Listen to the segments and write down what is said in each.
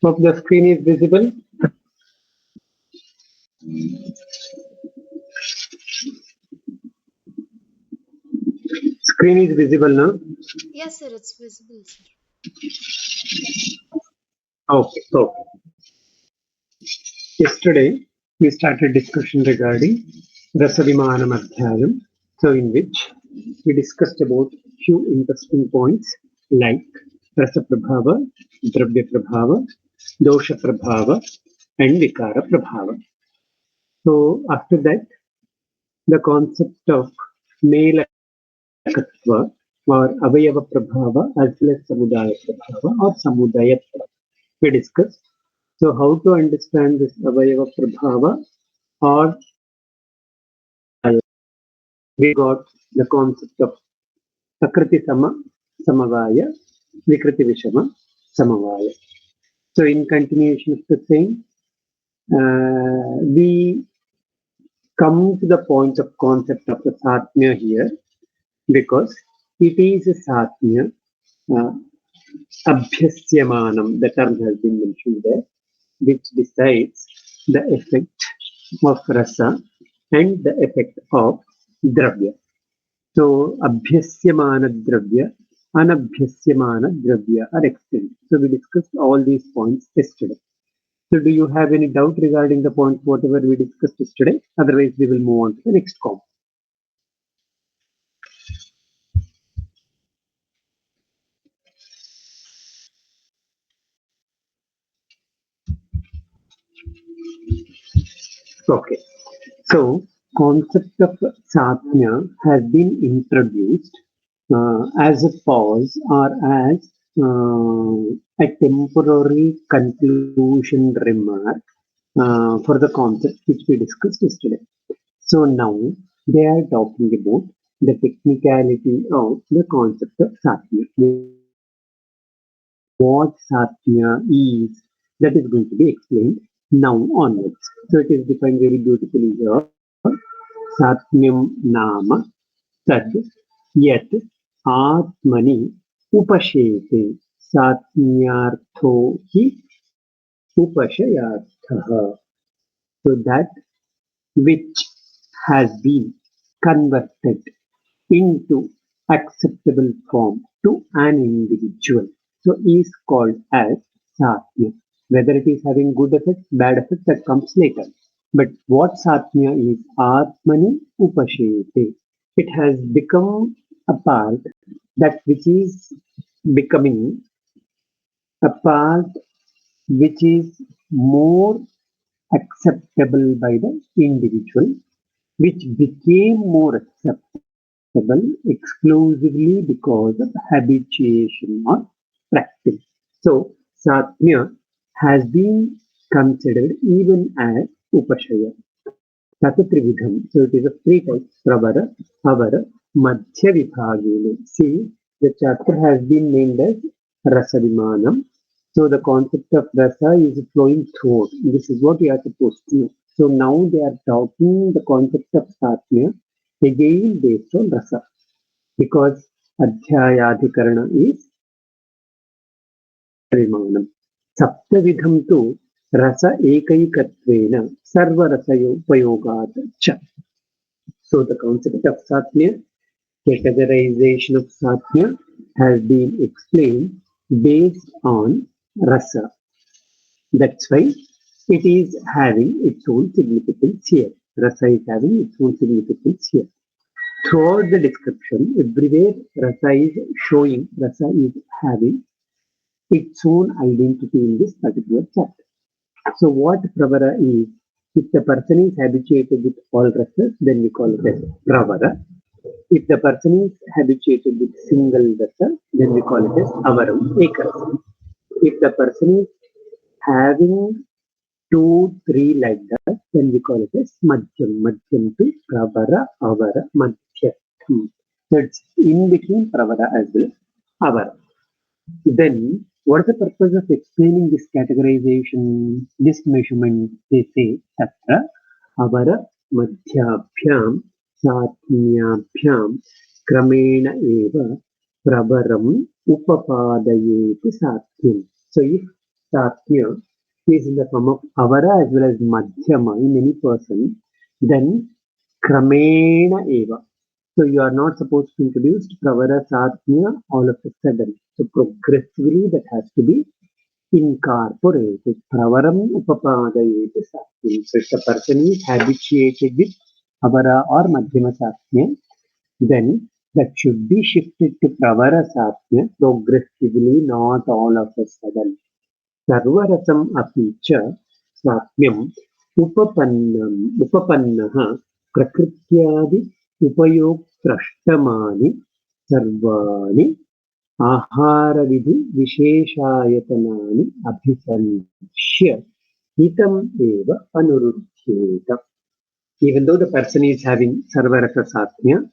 Hope the screen is visible. Screen is visible now? Yes, sir, it's visible, sir. Okay. Yesterday, we started discussion regarding Rasavimanam Adhyayam, so in which we discussed about few interesting points like Rasa Prabhava, Dravya Prabhava, Dosha Prabhava, and Vikara Prabhava. So after that, the concept of Mela Katva or Avayava Prabhava as well as Samudaya Prabhava or Samudaya Prabhava we discussed. So how to understand this Avayava Prabhava or we got the concept of Sakriti Sama Samavaya, Vikriti Vishama Samavaya. So in continuation of the same, we come to the point of concept of the Satmya here because it is a Satmya, Abhyasyamanam, the term has been mentioned there, which decides the effect of rasa and the effect of dravya. So, abhyasyamana dravya, anabhyasyamana dravya are explained. So, we discussed all these points yesterday. So, do you have any doubt regarding the points, whatever we discussed yesterday? Otherwise, we will move on to the next comment. Okay. So, concept of satya has been introduced as a pause or as a temporary conclusion remark for the concept which we discussed yesterday. So now they are talking about the technicality of the concept of satya. What satya is, that is going to be explained now onwards. So it is defined very beautifully here. Satyam nama tad yet atmani upashete satnyartho hi upashayartha. So that which has been converted into acceptable form to an individual. So is called as satya. Whether it is having good effects, bad effects, that comes later. But what satya is, atmani upashete. It has become a part that which is becoming a part which is more acceptable by the individual, which became more acceptable exclusively because of habituation or practice. So, Satya has been considered even as Upashaya. Tatatrividham. So, it is a three types Pravara, Avara, Madhya Vibhagini. See, the chapter has been named as Rasavimanam. So, the concept of rasa is flowing throughout. This is what you are supposed to know. So, now they are talking the concept of Satya again based on rasa because Adhyayadhikarana is Rasavimanam. Saptavidham tu rasa ekaikatvena sarvarasayopayogat cha. So the concept of Satya, categorization of Satya has been explained based on rasa. That's why it is having its own significance here. Rasa is having its own significance here. Throughout the description, everywhere rasa is showing, rasa is having its own identity in this particular chapter. So what pravara is, if the person is habituated with all rasas, then we call it as pravara. If the person is habituated with single rasa, then we call it as avaram, ekarasa. If the person is having 2, 3 like that, then we call it as madhyam. Madhyam to pravara, avara, madhyatham. That's in between pravara as well as avara. Then, what is the purpose of explaining this categorization, this measurement? They say, tatra avara madhyabhyam सात्म्याभ्यां क्रमेण एव प्रवरम् upapadayeti satyam. So if satya is in the form of avara as well as madhyama in any person, then kramena eva. So you are not supposed to introduce pravara satya all of a sudden. So progressively that has to be incorporated. Pravaram upapadayeti satyam. So if the person is habituated with avara or madhyama satya, then that should be shifted to pravara satya progressively, not all of a sudden. सर्वरसम् अपि च स्वाप्यम् उपपन्नः प्रकृत्यादि उपयोक्तृष्टमानि सर्वाणि आहारविधिविशेषायतनानि अभिसंश्य हितम् एव अनुरुध्येत. Even though the person is having sarvarasa satya,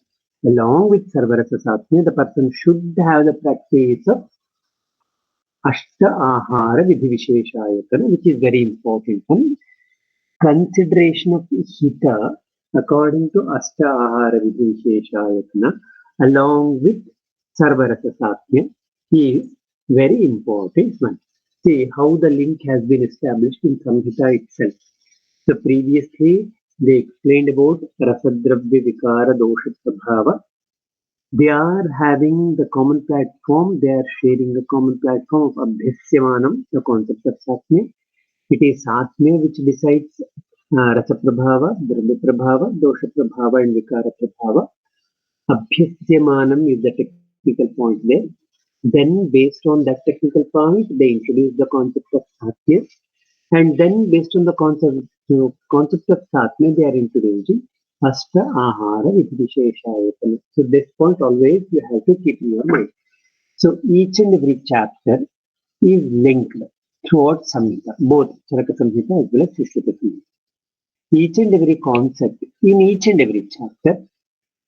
along with sarvarasa satya, the person should have the practice of Ashta Ahara Vidhi Visheshayatana, which is very important. And consideration of Hita according to Ashta Ahara Vidhi Visheshayatana along with Sarvarasa Satya is very important one. See how the link has been established in Samhita itself. So previously they explained about Rasadravya Vikara Dosha Prabhava. They are having the common platform, they are sharing the common platform of Abhyasyamanam, the concept of Satya. It is Satya which decides Rasa Prabhava, Dravya Prabhava, Dosha Prabhava, and Vikara Prabhava. Abhyasyamanam is the technical point there. Then, based on that technical point, they introduce the concept of Satya. And then, based on the concept of Satya, they are introducing Ashta Ahara with Visheshayatana. So, this point always you have to keep in your mind. So, each and every chapter is linked throughout Samhita, both Charaka Samhita as well as Sishlika Samhita. Each and every concept in each and every chapter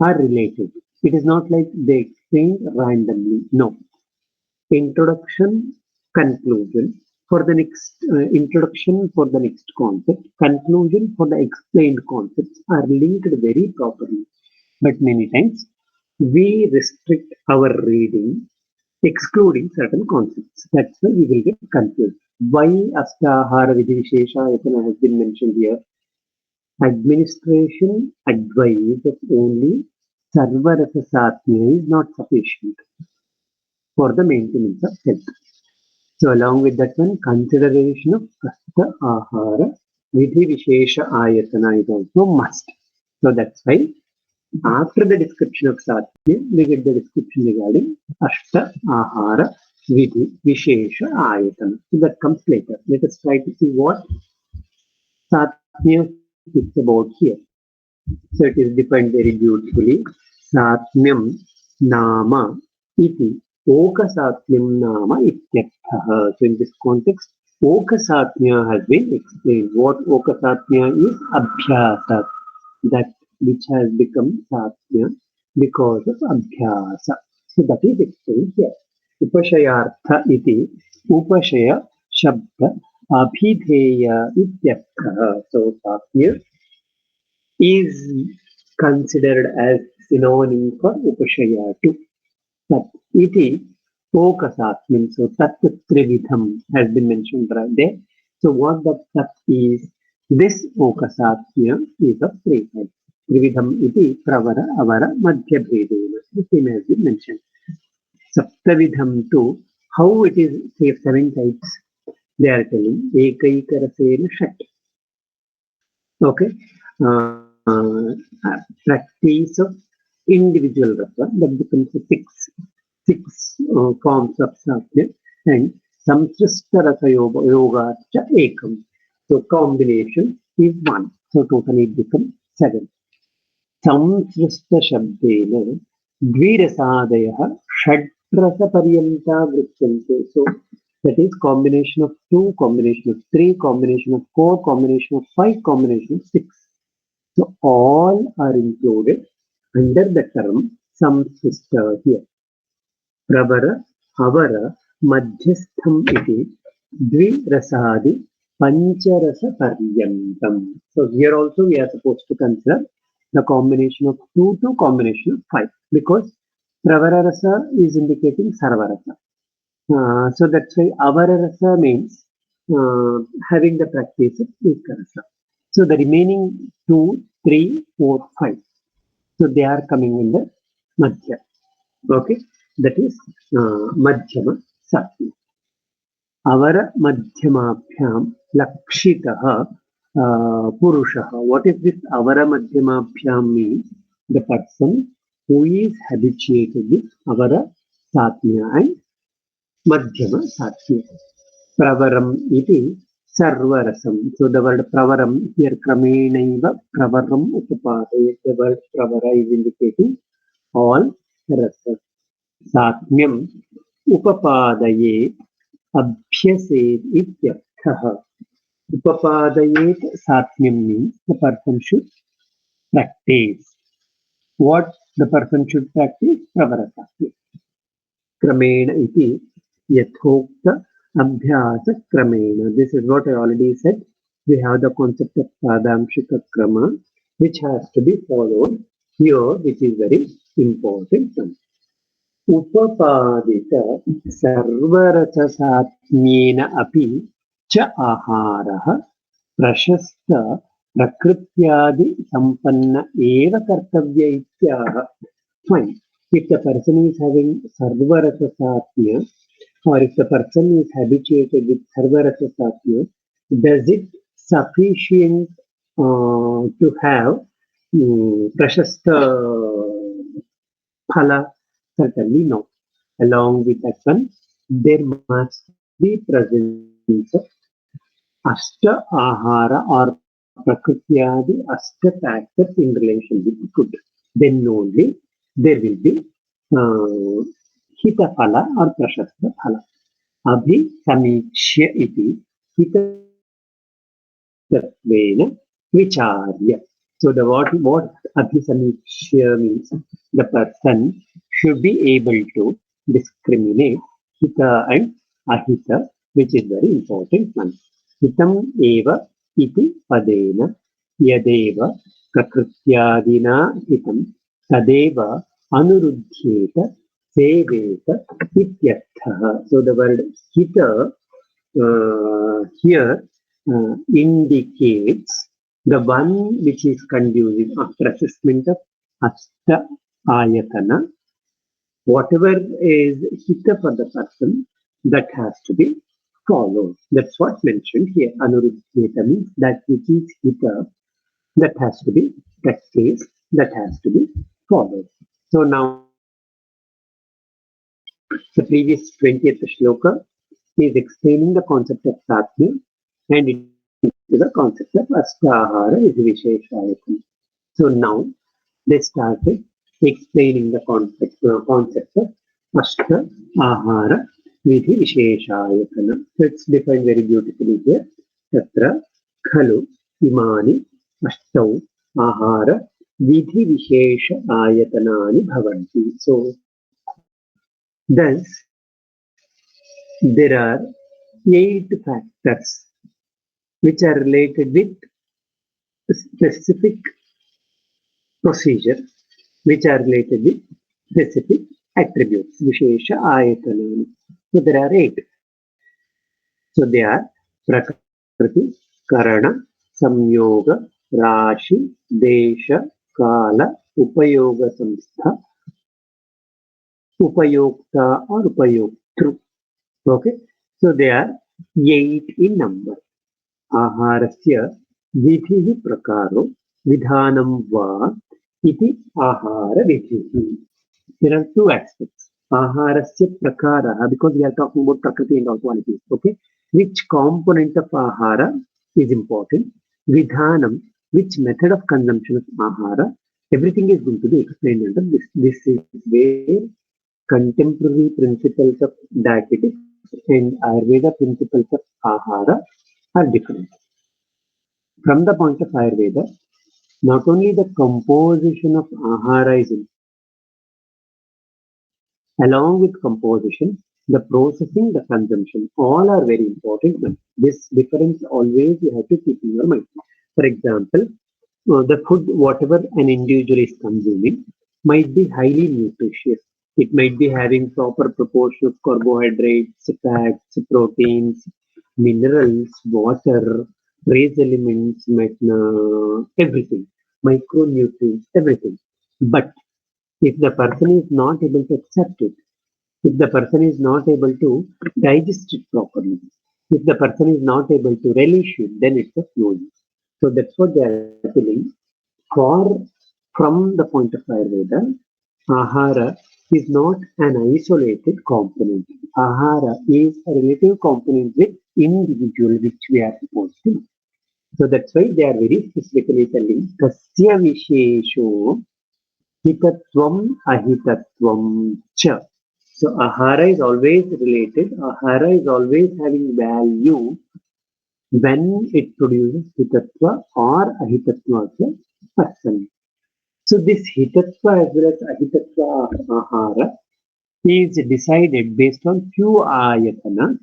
are related. It is not like they explain randomly. No. Introduction, conclusion for the next introduction for the next concept, conclusion for the explained concepts are linked very properly. But many times we restrict our reading excluding certain concepts. That's why we will get confused. Why Astahara Vidhi Visheshayatana has been mentioned here? Administration advice of only Sarvarasa Satya is not sufficient for the maintenance of health. So along with that one, consideration of Asta Ahara Vidhi Vishesha Ayatana is also must. So that's why after the description of Satya, we get the description regarding Ashta Ahara Vidhi Vishesha Ayatana. So that comes later. Let us try to see what Satya is about here. So it is defined very beautifully. Satmyam Nama Iti Okasatmyam Nama Ityarthaha. So in this context, Okasatmya has been explained. What Okasatmya is? Abhyasa. That which has become Satya because of Abhyasa. So that is explained here. Upashayartha iti Upashaya Shabda Abhidheya Ityarthaha. So Satya is considered as synonym for Upashaya too. Tat iti Okasatmin. So Tat Trividham has been mentioned right there. So what that Tat is, this Okasatya is of three types. Trividham iti Pravara, Avara, Madhya Bhedena. The same has been mentioned. Saptavidham too, how it is, say, seven types. They are telling Ekaikarasena Shat. Okay. Practice of individual rasa that becomes six forms of satya and samsrista rasa yoga cha ekam. So combination is one. So totally it becomes seven. Samsrista shabdena dvirasadaya षड्रस पर्यंता वृत्यन्ते. So that is combination of two, combination of three, combination of four, combination of five, combination of six. So all are included under the term samsista here. Pravara, Havara, Madhyastham iti, Dvirasadi, Pancharasa Paryantam. So here also we are supposed to consider the combination of 2 to combination of 5, because pravara rasa is indicating sarva rasa. So that's why avara rasa means having the practice of eka rasa. So the remaining 2, 3, 4, 5. So they are coming in the madhya. Okay, that is madhyama satya. Avara madhyamabhyam lakshitah purushaha. What is this avara madhyamabhyam means? The person who is habituated with avara satya and madhyama satya. Pravaram iti sarvarasam. So the word pravaram here kramenaiva pravaram upapadayet. The word pravara is indicating all rasa. Satmyam upapadayet abhyased ityarthah. Upapadayet satmyam means the person should practice. What the person should practice? Pravarasatya. Kramena iti yathokta abhyasa kramena. This is what I already said. We have the concept of sadamshika krama, which has to be followed here, which is very important. Upapadita sarvarasasatmyena api cha aharaha prashasta prakrityadi sampanna eva kartavya ityaha. Fine. If the person is having sarvarasa satya, or if the person is habituated with sarvarasa satya, does it sufficient to have prashasta phala? Certainly no. Along with that one, there must be presence of ashta ahara or prakrityadi ashta factors in relation with food. Then only there will be uh, hita phala or prashasta phala. Abhi samikshya iti hitattvena vicharya. So the what abhisamikshya means, the person should be able to discriminate hita and ahita, which is very important one. Hitam eva iti padena yadeva prakrityadina hitam tadeva anuruddhyeta seveta ityartha. So the word hita here indicates the one which is conducive after assessment of Asta Ayatana. Whatever is hita for the person, that has to be followed. That's what mentioned here. Anuruddheta means that which is hita, that has to be practiced, that has to be followed. So now the previous 20th shloka is explaining the concept of satya, and it is the concept of astahara is visheshayatana. So now they started explaining the concept of ashta ahara vidhi visheshayatana. So it's defined very beautifully here. Tatra khalu imani ashtau ahara vidhi vishesha ayatanani bhavanti. So thus there are 8 factors which are related with specific procedure, which are related with specific attributes. Vishesha ayatanani. So there are 8. So they are prakriti, karana, samyoga, rashi, desha, kala, upayoga samstha, upayokta or upayoktru. Okay. So they are 8 in number. आहारस्य विधिः प्रकारो विधानं वा इति आहारविधिः. There are 2 aspects. Aharasya prakara, because we are talking about prakriti and all qualities. Okay, which component of ahara is important? Vidhanam, which method of consumption of ahara? Everything is going to be explained under this. This is where contemporary principles of dietetics and Ayurveda principles of ahara are different. From the point of Ayurveda, not only the composition of ahara is important, along with composition, the processing, the consumption, all are very important. This difference always you have to keep in your mind. For example, the food, whatever an individual is consuming, might be highly nutritious. It might be having proper proportion of carbohydrates, fats, proteins, minerals, water, trace elements, everything, micronutrients, everything. But if the person is not able to accept it, if the person is not able to digest it properly, if the person is not able to relish it, then it's a no use. So that's what they are telling. For from the point of Ayurveda, ahara is not an isolated component. Ahara is a relative component with individual which we are supposed to know. So that's why they are very specifically telling tasya vishesho hitatvam ahitatvam cha. So ahara is always related. Ahara is always having value when it produces hitatva or ahitatva of the person. So this hitatva as well as ahitatva of ahara is decided based on few ayatanas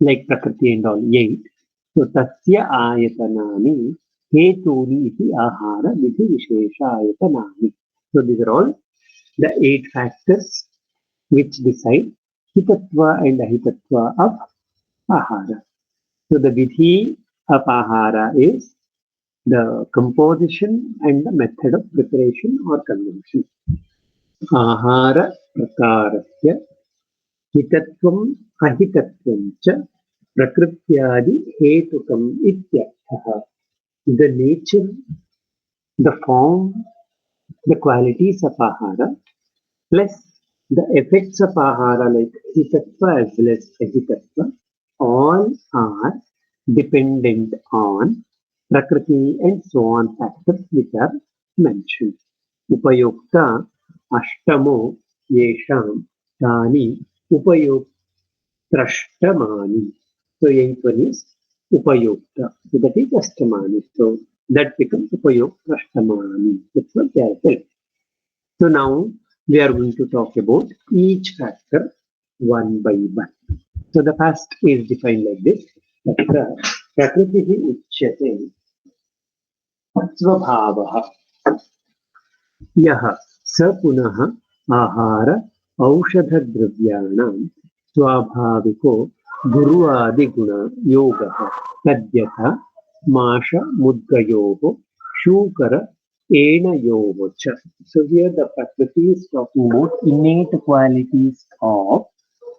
like prakriti and all eight. So tasya ayatanani hetuni iti ahara vidhi vishesha ayatanani. So these are all the eight factors which decide hitatva and ahitatva of ahara. So the vidhi of ahara is the composition and the method of preparation or consumption. Ahara prakarasya हितत्वम् अहितत्वं च प्रकृत्यादि हेतुकम् इत्यर्थः. The nature, the form, the qualities of ahara plus the effects of ahara like hitatva as well as ahitatva all are dependent on prakriti and so on factors which are mentioned. Upayukta ashtamo yesham tani upayuktrashtamani. So eighth one is upayukta. So that is ashtamani. So that becomes upayuktrashtamani. That's what they are telling. So now we are going to talk about each factor one by one. So the first is defined like this. तत्र प्रकृतिः उच्यते स्वभावः यः स पुनः आहार औषधद्रव्याणां स्वाभाविको गुरुवादिगुणयोगः तद्यथा माशमुद्गयोः शूकर एणयोः च. So here the Prakriti is talking about innate qualities of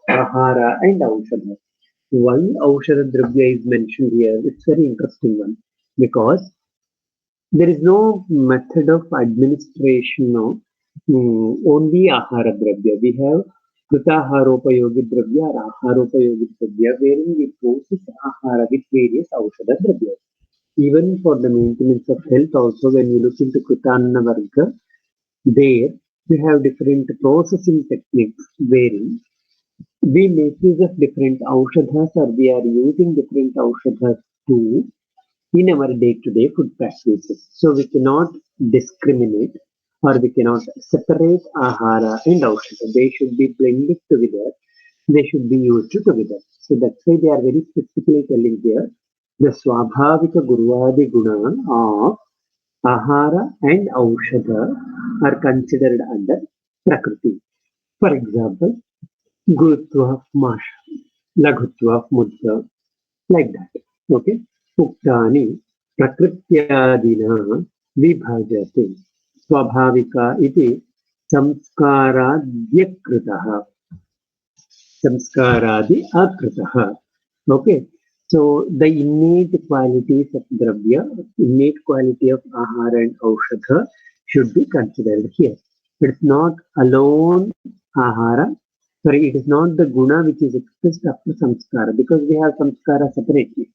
ahara and aushadha. Why aushadha dravya is mentioned here? It's very interesting one because there is no method of administration of only ahara dravya. We have kritaharopayogi dravya or aharopayogi dravya wherein we process ahara with various aushadha dravya. Even for the maintenance of health also when you look into kritanna varga, there we have different processing techniques wherein we make use of different aushadhas or we are using different aushadhas to in our day-to-day food practices. So we cannot discriminate or we cannot separate ahara and aushadha. They should be blended together. They should be used together. So that's why they are very specifically telling here the swabhavika guruvadi guna of ahara and aushadha are considered under prakriti. For example, gurutva of masha, laghutva of mudra, like that. Okay. उक्तानि प्रकृत्यादिना विभजते स्वाभाविका इति संस्काराद्यकृतः संस्कारादि अकृतः. Okay. So the innate qualities of dravya, innate quality of ahara and aushadha should be considered here. It's not alone ahara. Sorry, it is not the guna which is expressed after samskara because we have samskara separately.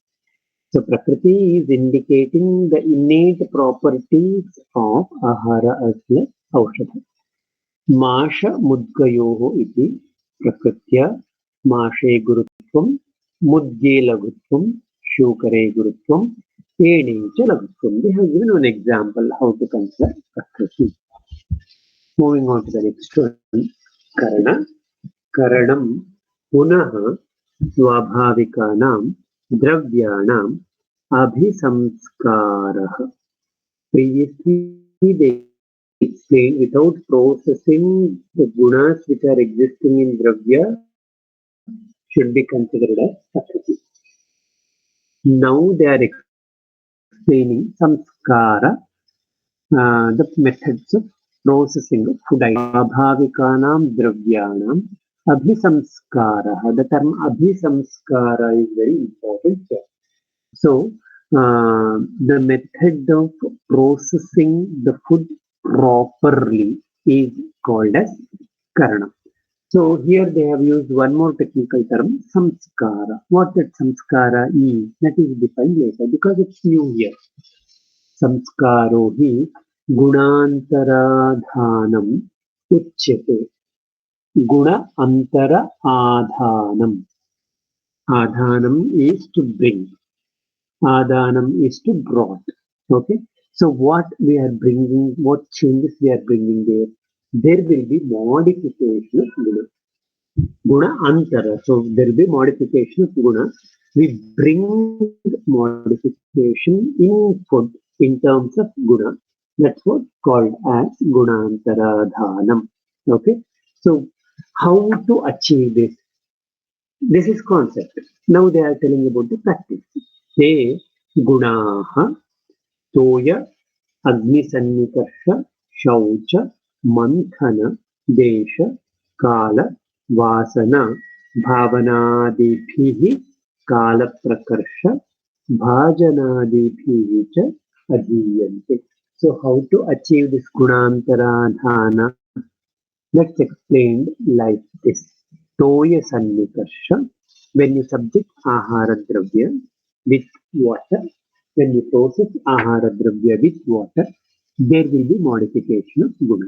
So Prakriti is indicating the innate properties of ahara as well as aushadha. Masha mudgayoho iti prakritya mashe gurutvam mudge lagutvam shukare gurutvam ene cha lagutvam. They have given one example how to consider Prakriti. Moving on to the next one. Karana. Karanam punaha स्वाभाविकानां द्रव्याणाम् अभिसंस्कारः. Previously, they explained without processing the gunas which are existing in Dravya should be considered as Prakriti. Now they are explaining samskara, the methods of processing of food items. Swabhavikanam dravyanam abhisamskara. The term abhisamskara is very important here. So, the method of processing the food properly is called as karana. So here they have used one more technical term, samskara. What that samskara is, that is defined later because it's new here. संस्कारो हि गुणान्तराधानम् उच्यते. गुण अंतर आधानम. Adhanam is to bring. Adhanam is to brought. Okay. So what we are bringing, what changes we are bringing there? There will be modification of guna. Guna antara. So there will be modification of guna. We bring modification in food in terms of guna. That's what called as gunantaradhanam. Okay. So how to achieve this? This is concept. Now they are telling about the practice. They gunaha toya अग्निसन्निकर्ष शौच मंथन देश काल वासना भावनादिभिः कालप्रकर्ष भाजनादिभिः च अधीयन्ते. So how to achieve this gunantaradhana? Let's explain like this. Toya sannikarsha, when you subject ahara dravya with water, when you process ahara dravya with water, there will be modification of guna.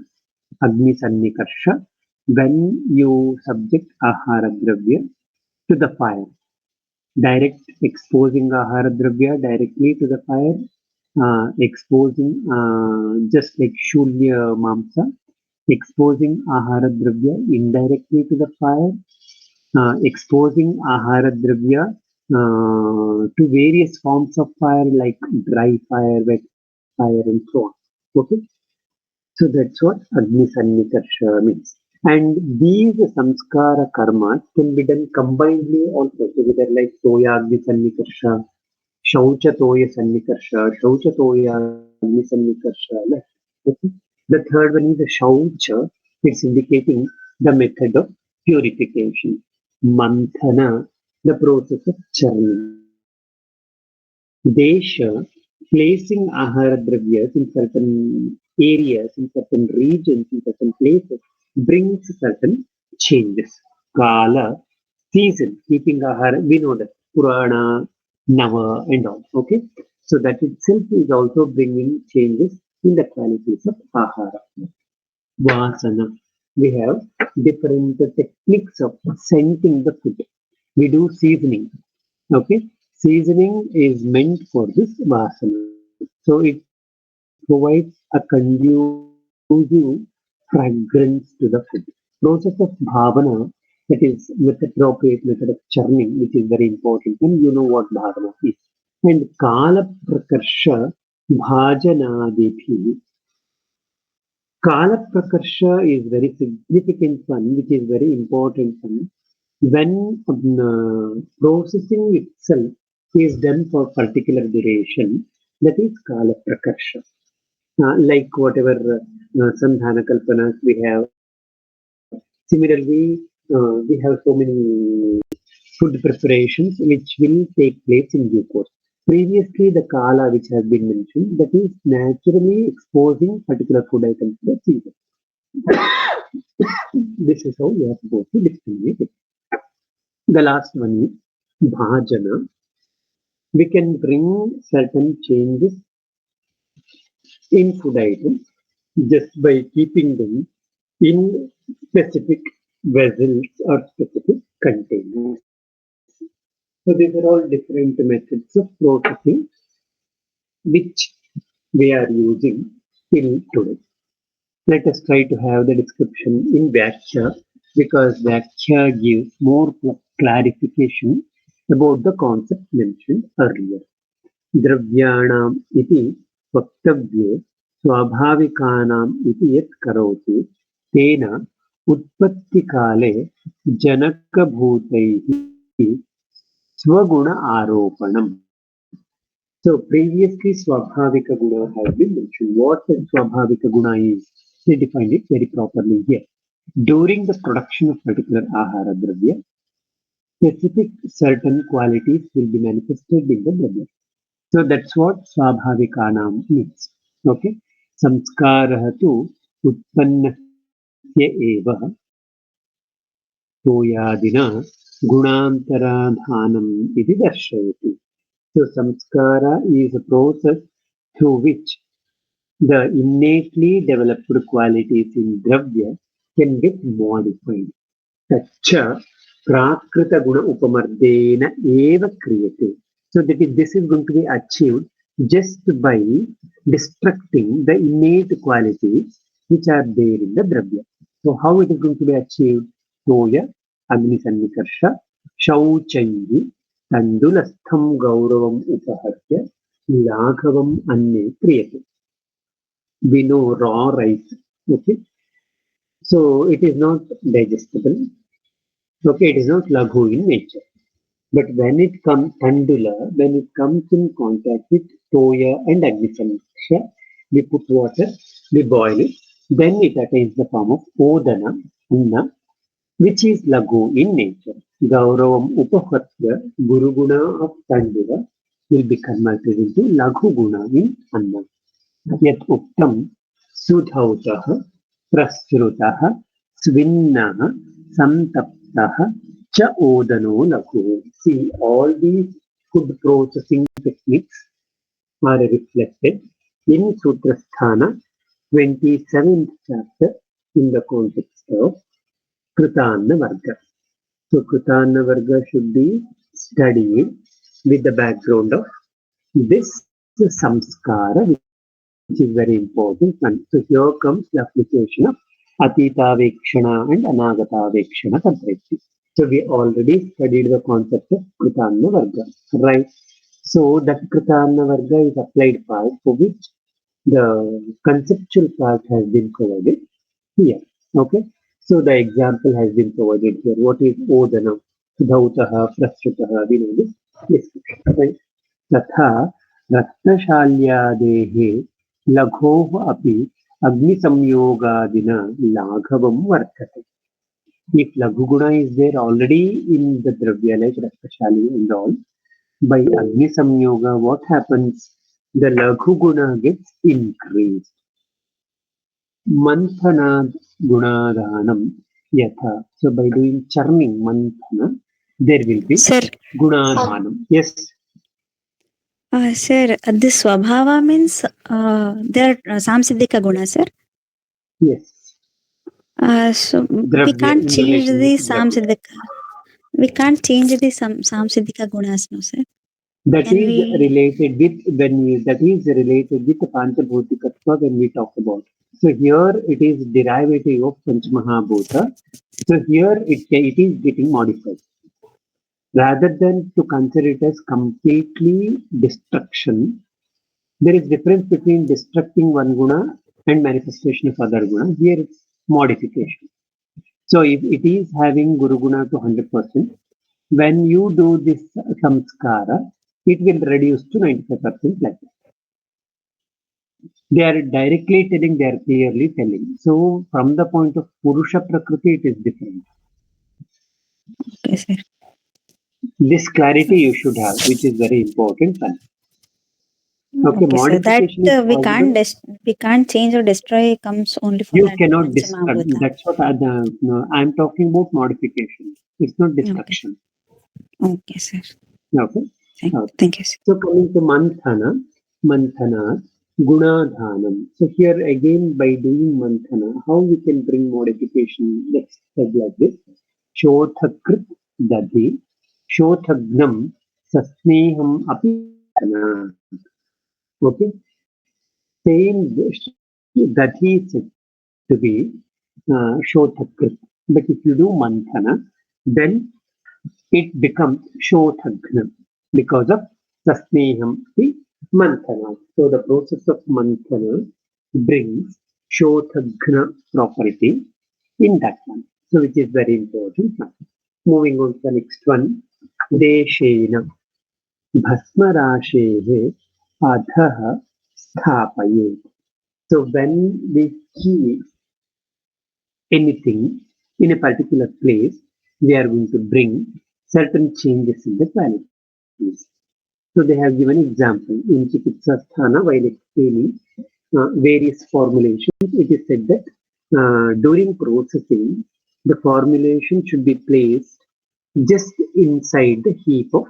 Agni sannikarsha, when you subject ahara dravya to the fire, direct exposing ahara dravya directly to the fire, exposing just like shulya mamsa, exposing ahara dravya indirectly to the fire, exposing ahara dravya to various forms of fire like dry fire, wet fire, and so on. Okay, so that's what Agni Sannikarsha means. And these samskara karmas can be done combinedly also together, like Toya Agni Sannikarsha, Shaucha Toya Sannikarsha, Shaucha Toya Agni Sannikarsha. Like, okay. The third one is the Shaucha, it's indicating the method of purification. Manthana, the process of churning. Desha, placing ahara dravyas in certain areas, in certain regions, in certain places, brings certain changes. Kala, season, keeping ahara, we know that Purana, Nava, and all. Okay, so that itself is also bringing changes in the qualities of ahara. Vasana, we have different techniques of scenting the food. We do seasoning. Okay, seasoning is meant for this vasana. So it provides a conducive fragrance to the food. Process of bhavana, that is with appropriate method of churning, which is very important, and you know what bhavana is. And kala prakarsha bhajanadibhi. Kala prakarsha is very significant one, which is very important one. When processing itself is done for particular duration, that is kala prakarsha. Like whatever sandhana kalpanas we have. Similarly, we have so many food preparations which will take place in due course. Previously, the kala which has been mentioned, that is naturally exposing particular food items to the season. This is how we are supposed to distinguish it. The last one is bhajana. We can bring certain changes in food items just by keeping them in specific vessels or specific containers. So these are all different methods of processing which we are using till today. Let us try to have the description in Vyakhya because Vyakhya gives more clarification about the concept mentioned earlier. Dravyanam iti वक्तव्ये स्वाभाविकानाम् इति यत् करोति तेन उत्पत्तिकाले जनकभूतैः स्वगुण आरोपणम्. So previously Swabhavika Guna has been mentioned. What Swabhavika Guna is, they defined it very properly here. During the production of particular Ahara Dravya, specific certain qualities will be manifested in the Dravya. So that's what Swabhavikanam means. Okay. Samskarah tu utpannasya eva toyadina gunantaradhanam iti darshayati. So samskara is a process through which the innately developed qualities in Dravya can get modified. Tacha prakrita guna upamardena eva kriyate. So that this is going to be achieved just by destructing the innate qualities which are there in the Dravya. So how it is going to be achieved? Toya, Agni Sannikarsha, Shauchayi, Tandulastham Gauravam Upahatya, Laghavam Anne Kriyate. We know raw rice. Okay. So it is not digestible. Okay, it is not laghu in nature. But when it comes tandula, when it comes in contact with toya and agnisamiksha, we put water, we boil it, then it attains the form of odana, anna, which is laghu in nature. Gauravam upahatya, guruguna of tandula, will be converted into laghu guna in anna. यत् उक्तं सुधौतः प्रसृतः स्विन्नः सन्तप्तः च ओदनो लघुः. See, all these food processing techniques are reflected in Sutrasthana 27th chapter in the context of Kritanna Varga. So Kritanna Varga should be studied with the background of this samskara, which is very important. And so here comes the application of Atita Vekshana and Anagata Vekshana separately. So we already studied the concept of Kritanna Varga, right? So that Kritanna Varga is applied part for which the conceptual part has been provided here. Okay. So the example has been provided here. What is Odana? Dhautaha, Prasrutaha, we know this. Yes. Right. तथा रत्नशाल्यादेः लघोः अपि अग्निसंयोगादिना लाघवं वर्तते. If Laghuguna is there already in the Dravya like Raktashali and all, by Agni Samyoga, what happens? The Laghuguna gets increased. Manthana Gunadhanam Yatha. So by doing churning Manthana, there will be Sir, Gunadhanam. Yes. sir, this Swabhava means there are Samsiddhika Guna, sir. Yes. So we Dravya can't in change relation the with Dravya. Samsiddhika. We can't change the Samsiddhika Gunas, no, sir. That Can is we? related with that is related with the Panchabhutikatva when we talk about. So here it is derivative of Panchamahabhuta. So here it is getting modified. Rather than to consider it as completely destruction, there is difference between destructing one guna and manifestation of other guna. Here it's modification. So if it is having Guru Guna to 100%, when you do this samskara, it will reduce to 95% like that. They are directly telling, they are clearly telling. So from the point of Purusha Prakriti, it is different. Okay, sir. This clarity you should have, which is very important. Okay, Okay, sir. That modification is possible. we can't change or destroy comes only for You that cannot destruct. Panchamahabhuta. That's what I'm talking about modification. It's not destruction. Okay, sir. Okay. Thank you, sir. So coming to Manthana, Gunadhanam. So here again by doing Manthana, how we can bring modification? Let's say like this. Shothakrit Dadhi, Shothagnam, Sasneham Apitana. Okay. Same Dadhi is said to be Shothakrit. But if you do Manthana, then it becomes Shothagnam because of Sasneham. See, Manthana. So the process of Manthana brings Shodhagna property in that one. So which is very important. Moving on to the next one. Deshena Bhasmarashehe Adhaha Sthapayet. So when we keep anything in a particular place, we are going to bring certain changes in the qualities. So they have given example in Chikitsa Sthana while explaining various formulations. It is said that during processing, the formulation should be placed just inside the heap of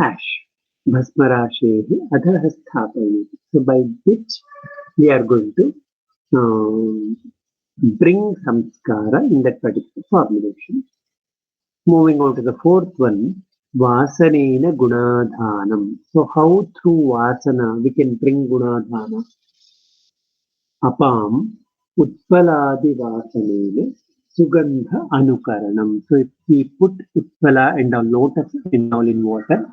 ash. Bhasmarashehi adhaha sthapayet. So by which we are going to bring samskara in that particular formulation. Moving on to the fourth one, Vasanena Gunadhanam. So how through Vasana we can bring Gunadhana? Apam Utpaladi Vasanena Sugandha Anukaranam. So if we put Utpala and a lotus and all in water,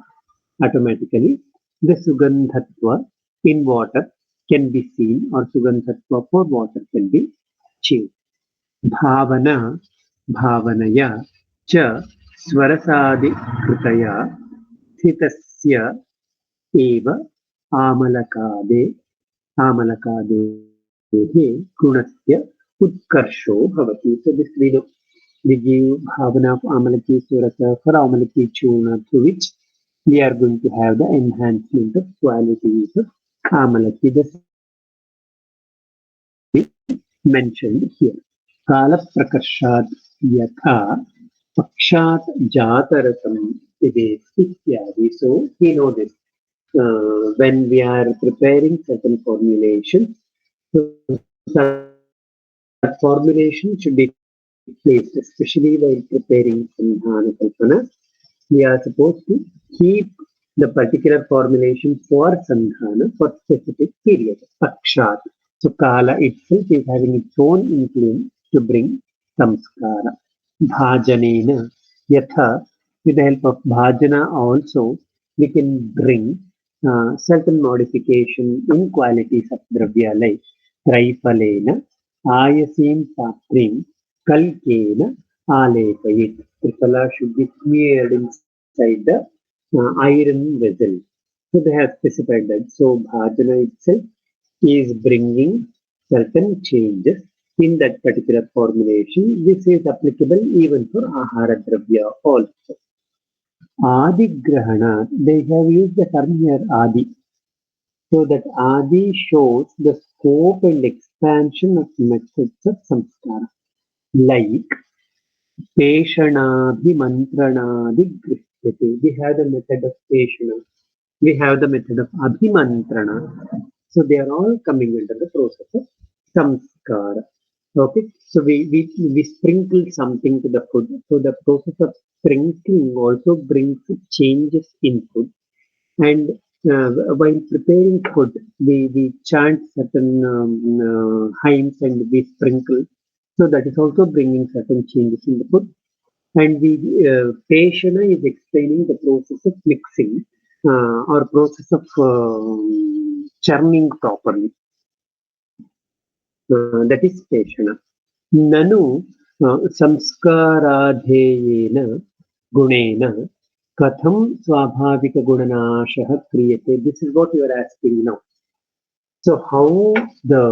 automatically the Sugandhatva in water can be seen or Sugandhatva for water can be achieved. Bhavana Bhavanaya च स्वरसादिकृतया स्थितस्य एव आमलकादे आमलकादेः गुणस्य उत्कर्षो भवति. So this we give bhavana of amalaki surasa for amalaki churna through which we are going to have the enhancement of qualities of amalaki. The same mentioned here. Kala prakarshat yatha Pakshat Jataratam ityadi. So we know this. When we are preparing certain formulations, so that formulation should be placed, especially while preparing Sambhana Kalpana. We are supposed to keep the particular formulation for Sambhana for specific period. Pakshat. So Kala itself is having its own influence to bring samskara. Bhajanena. Yatha, with the help of bhajana also, we can bring certain modification in qualities of dravya like Traifalena, Ayasim Patrim, Kalkena, Alepayit. Triphala should be smeared inside the iron vessel. So they have specified that. So bhajana itself is bringing certain changes in that particular formulation. This is applicable even for ahara dravya also. Adi grahana, they have used the term here adi. So that adi shows the scope and expansion of methods of samskara. Like Peshanabhimantranadi Grishyate. We have the method of Peshana. We have the method of Abhimantrana. So they are all coming under the process of samskara. Okay, so we sprinkle something to the food. So the process of sprinkling also brings changes in food. And while preparing food, we chant certain hymns and we sprinkle. So that is also bringing certain changes in the food. And the Peshana is explaining the process of mixing or process of churning properly. That is Peshana. Nanu samskaradheyena gunena katham swabhavika gunanashah kriyate. This is what you are asking now. So how the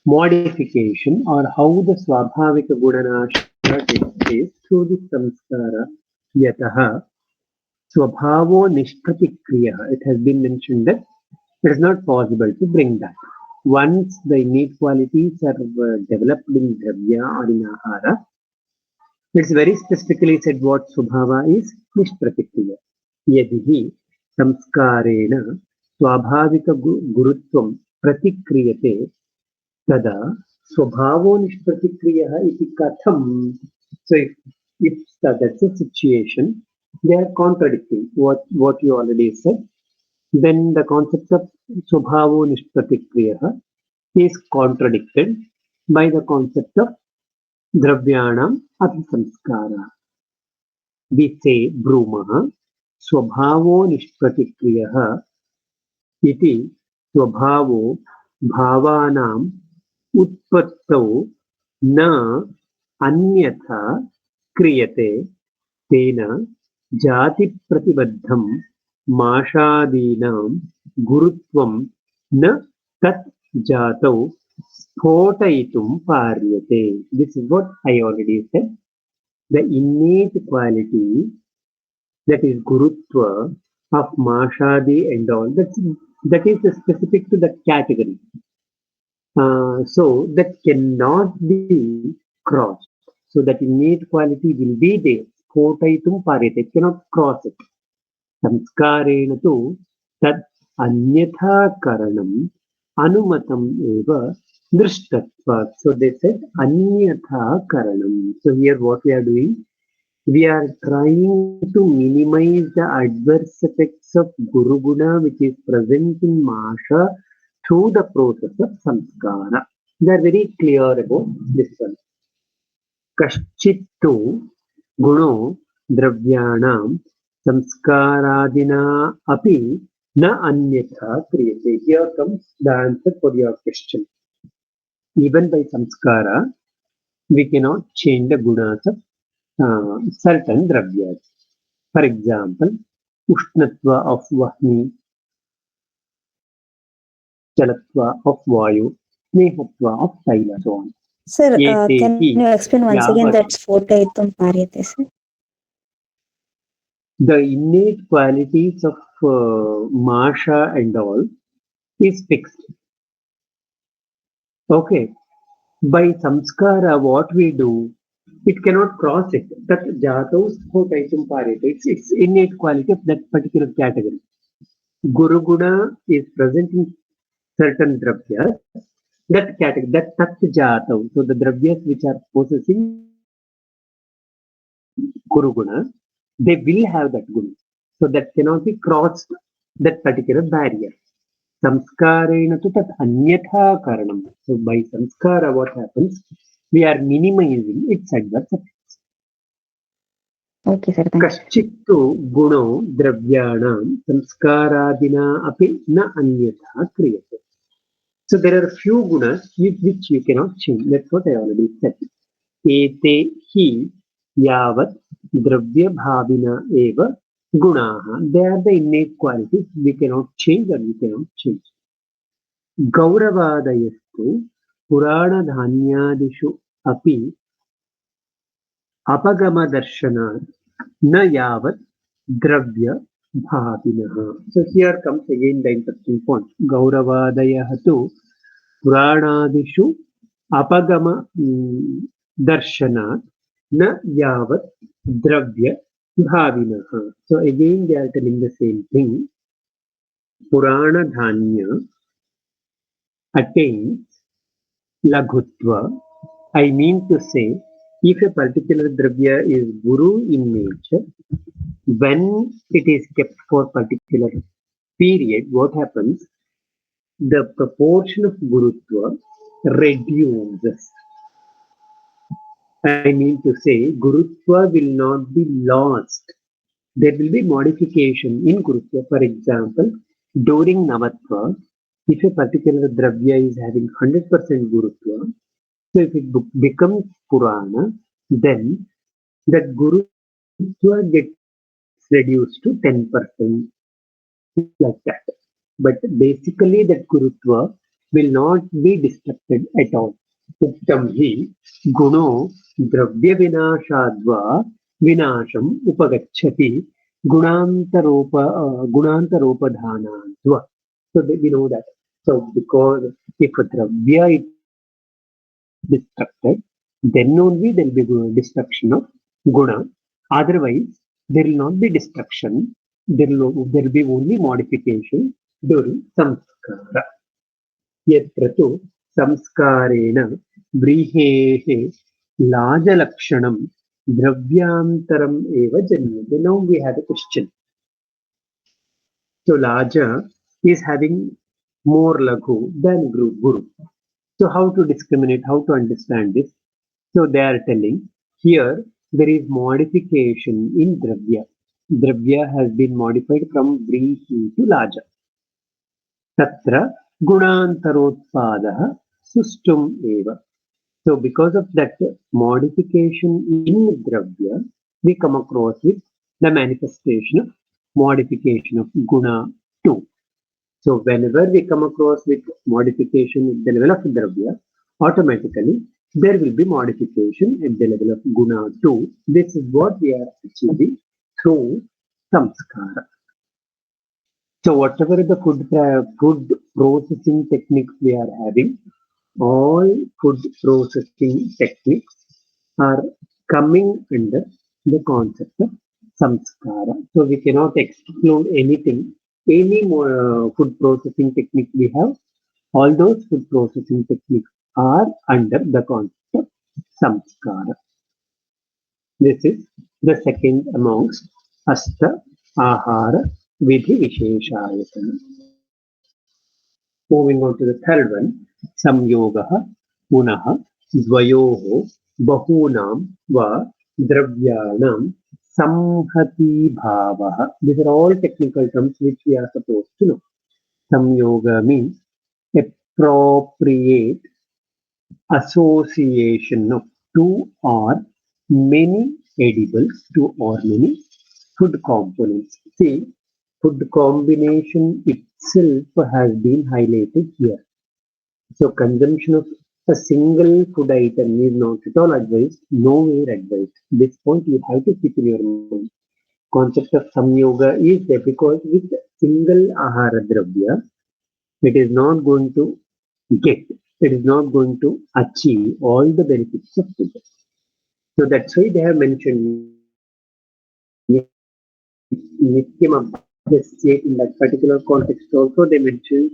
modification or how the swabhavika gunanashah takes place through the samskara yataha swabhavo nishpratikriya. It has been mentioned that it is not possible to bring that. Once the innate qualities are developed in dravya or in ahara, it's very specifically said what swabhava is nishpratikriya. Yadihi samskarena swabhavika gurutvam pratikriyate tada swabhavo nishpratikriya iti katham. So if that's a situation, they are contradicting what you already said. Then the concept of Swabhavo Nishpratikriya is contradicted by the concept of Dravyanam Abhisamskara. We say Brumaha Swabhavo Nishpratikriya इति स्वभावो भावानाम् उत्पत्तौ न अन्यथा क्रियते तेन जातिप्रतिबद्धं माशादीनां गुरुत्वं न तत् जातौ स्फोटयितुं पार्यते. This is what I already said. The innate quality, that is gurutva of mashadi and all, that is specific to that category. So that cannot be crossed. So that innate quality will be there. Spotaitum parite, it cannot cross it. Samskarena tu tad anyatha karanam anumatam eva drishtatva. So they said anyatha karanam. So here what we are doing, we are trying to minimize the adverse effects of Guru Guna which is present in Masha through the process of samskara. They are very clear about this one. Kaschittu guno dravyāṇaṁ samskāradina api na anyatha kriyate. Here comes the answer for your question. Even by samskara, we cannot change the gunas of certain dravyas. For example, ushnatva of vahni, chalatva of vayu, snehatva of taila, so on. Sir, Ete can hi you explain once again yavat. that spotaitum paryate, sir? The innate qualities of Masha and all is fixed. Okay. By samskara, what we do, it cannot cross it. That jato spotaitum parite. It's innate quality of that particular category. Guru Guna is present in certain dravyas. That category, that tat jato. So the dravyas which are possessing Guru Guna, they will have that guna. So that cannot be crossed, that particular barrier. Samskarena tu tat anyatha karanam. So by samskara, what happens? We are minimizing its adverse effects. Okay, sir. Thanks. Kaschittu guno dravyāṇaṁ samskāradina api na anyatha kriyate. So there are few gunas which you cannot change. That's what I already said. Ete hi yavat dravya bhavina eva gunaha. They are the innate qualities we cannot change or we cannot change. गौरवादयस्तु पुराणधान्यादिषु अपि अपगमदर्शनात् न यावत् द्रव्यभाविनः. So here comes again the interesting point. गौरवादयः तु पुराणादिषु अपगम दर्शनात् न यावत् द्रव्यभाविनः. So again they are telling the same thing. पुराणधान्य attains laghutva. I mean to say, if a particular dravya is guru in nature, when it is kept for particular period, what happens? The proportion of gurutva reduces. I mean to say, gurutva will not be lost. There will be modification in gurutva. For example, during navatva, if a particular dravya is having 100% gurutva, so if it becomes Purana, then that Gurutva gets reduced to 10%, like that. But basically that Gurutva will not be destructed at all. Uttam hi guno dravya vinashadva vinasham upagacchati gunantaropadhanadva. So we know that. So because if a dravya is destructed, then only there will be destruction of guna. Otherwise, there will not be destruction. There will be only modification during samskara. Yatra tu samskarena vrihehe lajalakshanam dravyantaram eva janyate. Now we have a question. So laja is having more laghu than guru. So how to discriminate, how to understand this? So they are telling here there is modification in dravya. Dravya has been modified from vrihi to laja. तत्र गुणान्तरोत्पादः सुष्ठुम् एव. So because of that modification in dravya, we come across with the manifestation of modification of guna too. So whenever we come across with modification at the level of dravya, automatically there will be modification at the level of guna too. This is what we are achieving through samskara. So whatever the food processing techniques we are having, all food processing techniques are coming under the concept of samskara. So we cannot exclude anything, any more food processing technique we have. All those food processing techniques are under the concept of samskara. This is the second amongst Asta Ahara Vidhi Visheshayatana. Moving on to the third one, Samyogaha Punaha Dvayoho Bahunam Va Dravyanam Samhati Bhavaha. These are all technical terms which we are supposed to know. Samyoga means appropriate association of two or many edibles, two or many food components. See, food combination itself has been highlighted here. So consumption of a single food item is not at all advised, nowhere advised. This point you have to keep in your mind. Concept of samyoga is there because with single ahara dravya, it is not going to get, it is not going to achieve all the benefits of food. So that's why they have mentioned Nityam Abhyasya in that particular context also they mention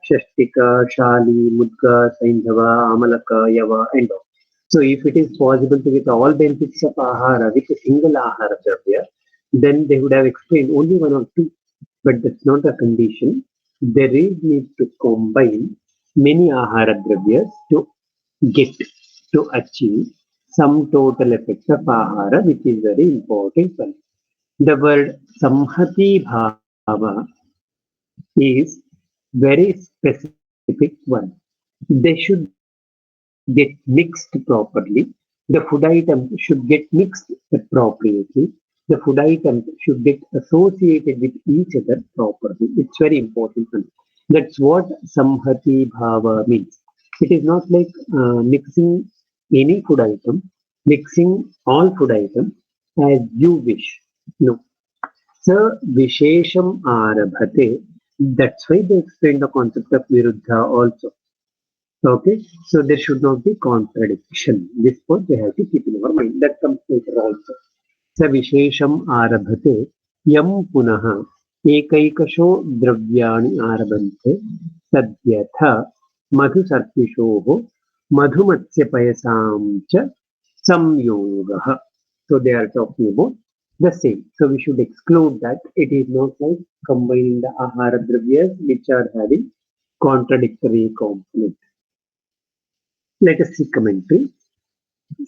Shastika, Shali, Mudga, Saindhava, Amalaka, Yava, and all. So if it is possible to get all benefits of ahara with a single ahara dravya, then they would have explained only one or two. But that's not a condition. There is need to combine many ahara dravyas to get, to achieve some total effect of ahara, which is very important one. The word samhati bhava is very specific one. They should get mixed properly. The food items should get mixed appropriately. The food items should get associated with each other properly. It's very important. That's what samhati bhava means. It is not like mixing any food item, mixing all food items as you wish. No. So Vishesham Arabhate. That's why they explain the concept of Viruddha also. Okay, so there should not be contradiction. This point they have to keep in our mind. That comes later also. So Vishesham Arabhate Yam Punaha Ekaikasho Dravyani Arabhante Sadyatha Madhu Sarpishoho Madhumatsya Payasam Cha Samyogaha. So they are talking about the same. So we should exclude that. It is not like combining the ahara dravyas which are having contradictory components. Let us see commentary.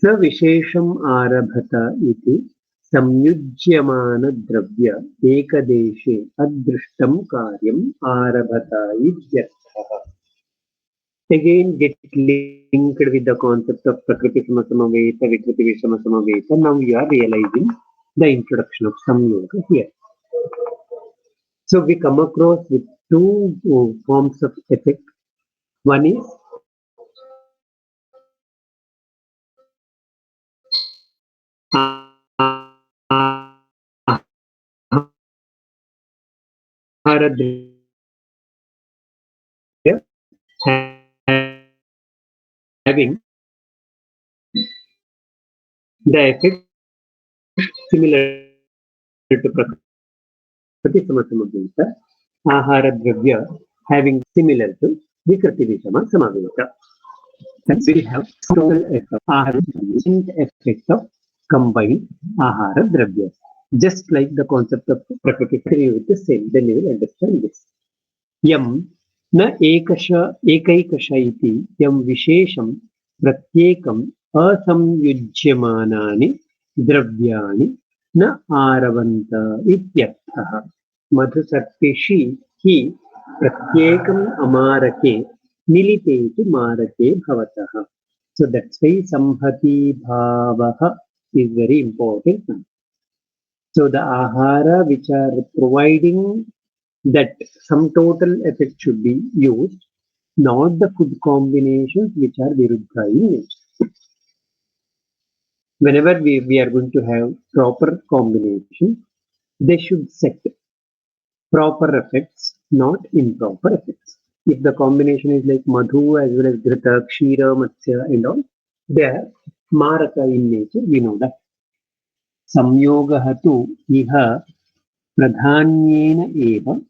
स विशेषम् आरभत इति संयुज्यमानद्रव्य एकदेशे अदृष्टं कार्यम् आरभत इत्यर्थः. Again get linked with the concept of Prakriti Samasamaveta, Vikriti Visamasamaveta. Now we are realizing the introduction of Samyoga here. So we come across with two forms of effect. One is having the effect similar to Prakriti Samasamaveta, Ahara Dravya having similar to Vikriti Visamasamaveta. And we have total effect of combined Ahara Dravyas. Just like the concept of Prakriti with the same, then you will understand this. Yam na ekaikasha iti yam vishesham pratyekam asamyujyamanani dravyani na aravanta ityarthaha. Madhusarpishi hi pratyekam amarake milipetu marake bhavatah. So that's why samhati bhavaha is very important. So the ahara which are providing that sum total effect should be used, not the food combinations which are viruddha in nature. Whenever we are going to have proper combination, they should set proper effects, not improper effects. If the combination is like madhu as well as grita, kshira, matsya and all, they are maraka in nature, we know that. Samyogah tu iha pradhanyena eva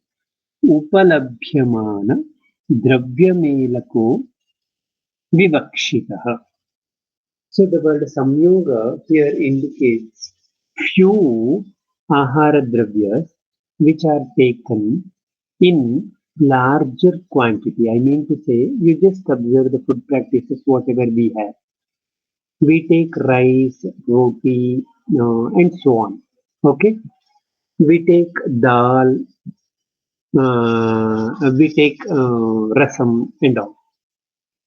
उपलभ्यमान द्रव्यमेलको vivakshitah. So the word samyoga here indicates few ahara dravyas which are taken in larger quantity. I mean to say, you just observe the food practices whatever we have. We take rice, roti, and so on. Okay, we take dal, we take rasam and all.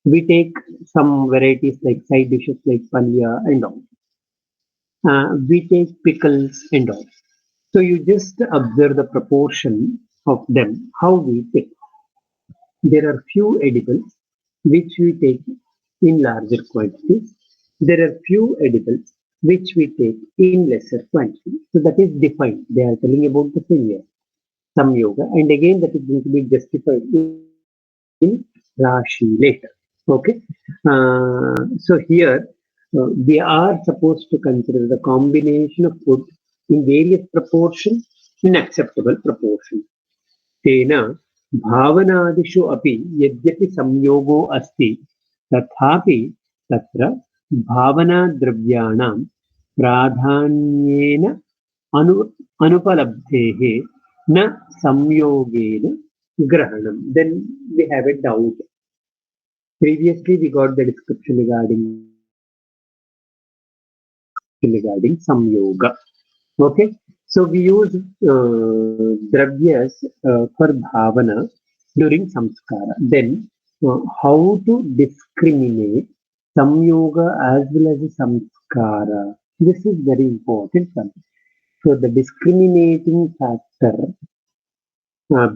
We take some varieties like side dishes like palya and all. We take pickles and all. So you just observe the proportion of them, how we take. There are few edibles which we take in larger quantities. There are few edibles which we take in lesser quantity. So that is defined. They are telling about the same here, some yoga, and again that is going to be justified in Rashi later. Okay, so here we are supposed to consider the combination of food in various proportions in acceptable proportion. तेन भावनादिषु अपि यद्यपि संयोगो अस्ति तथापि तत्र भावनाद्रव्याणां प्राधान्येन अनु अनुपलब्धेः न संयोगेन ग्रहणं. Then we have a doubt. Previously we got the description regarding samyoga. Okay, so we use dravyas for bhavana during samskara. Then how to discriminate samyoga as well as samskara? This is very important one. So the discriminating factor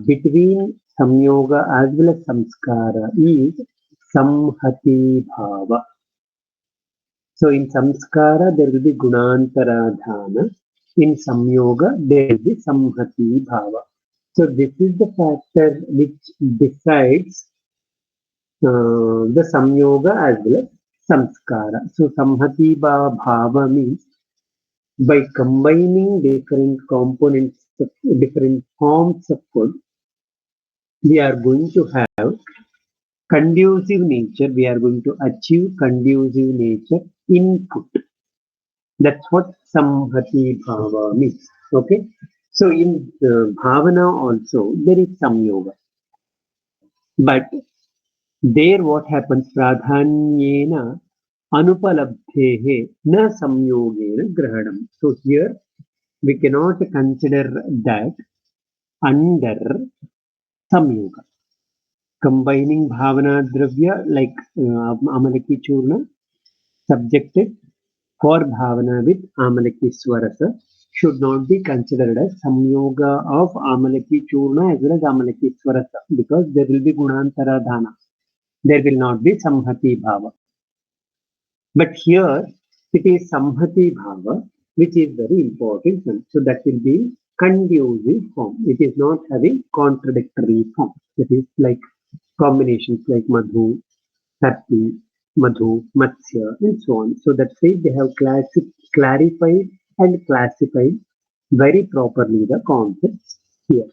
between samyoga as well as samskara is samhati bhava. So in samskara there will be gunantara dhana. In samyoga there will be samhati bhava. So this is the factor which decides the samyoga as well as samskara. So samhati bhava means by combining different components, different forms of food, we are going to have conducive nature. We are going to achieve conducive nature in food. That's what samhati bhava means. Okay. So in bhavana also there is samyoga. But there what happens? Pradhanyena anupalabdhehe na samyogena grahanam. So here we cannot consider that under samyoga. Combining bhavana dravya like amalaki churna subjected for bhavana with amalaki swarasa should not be considered as samyoga of amalaki churna as well as amalaki swarasa, because there will be gunantara dhana. There will not be samhati bhava. But here it is samhati bhava, which is very important one. So that will be conducive form. It is not having contradictory form. That is like combinations like madhu, Sati, Madhu, Matsya, and so on. So that's why they have clarified and classified very properly the concepts here.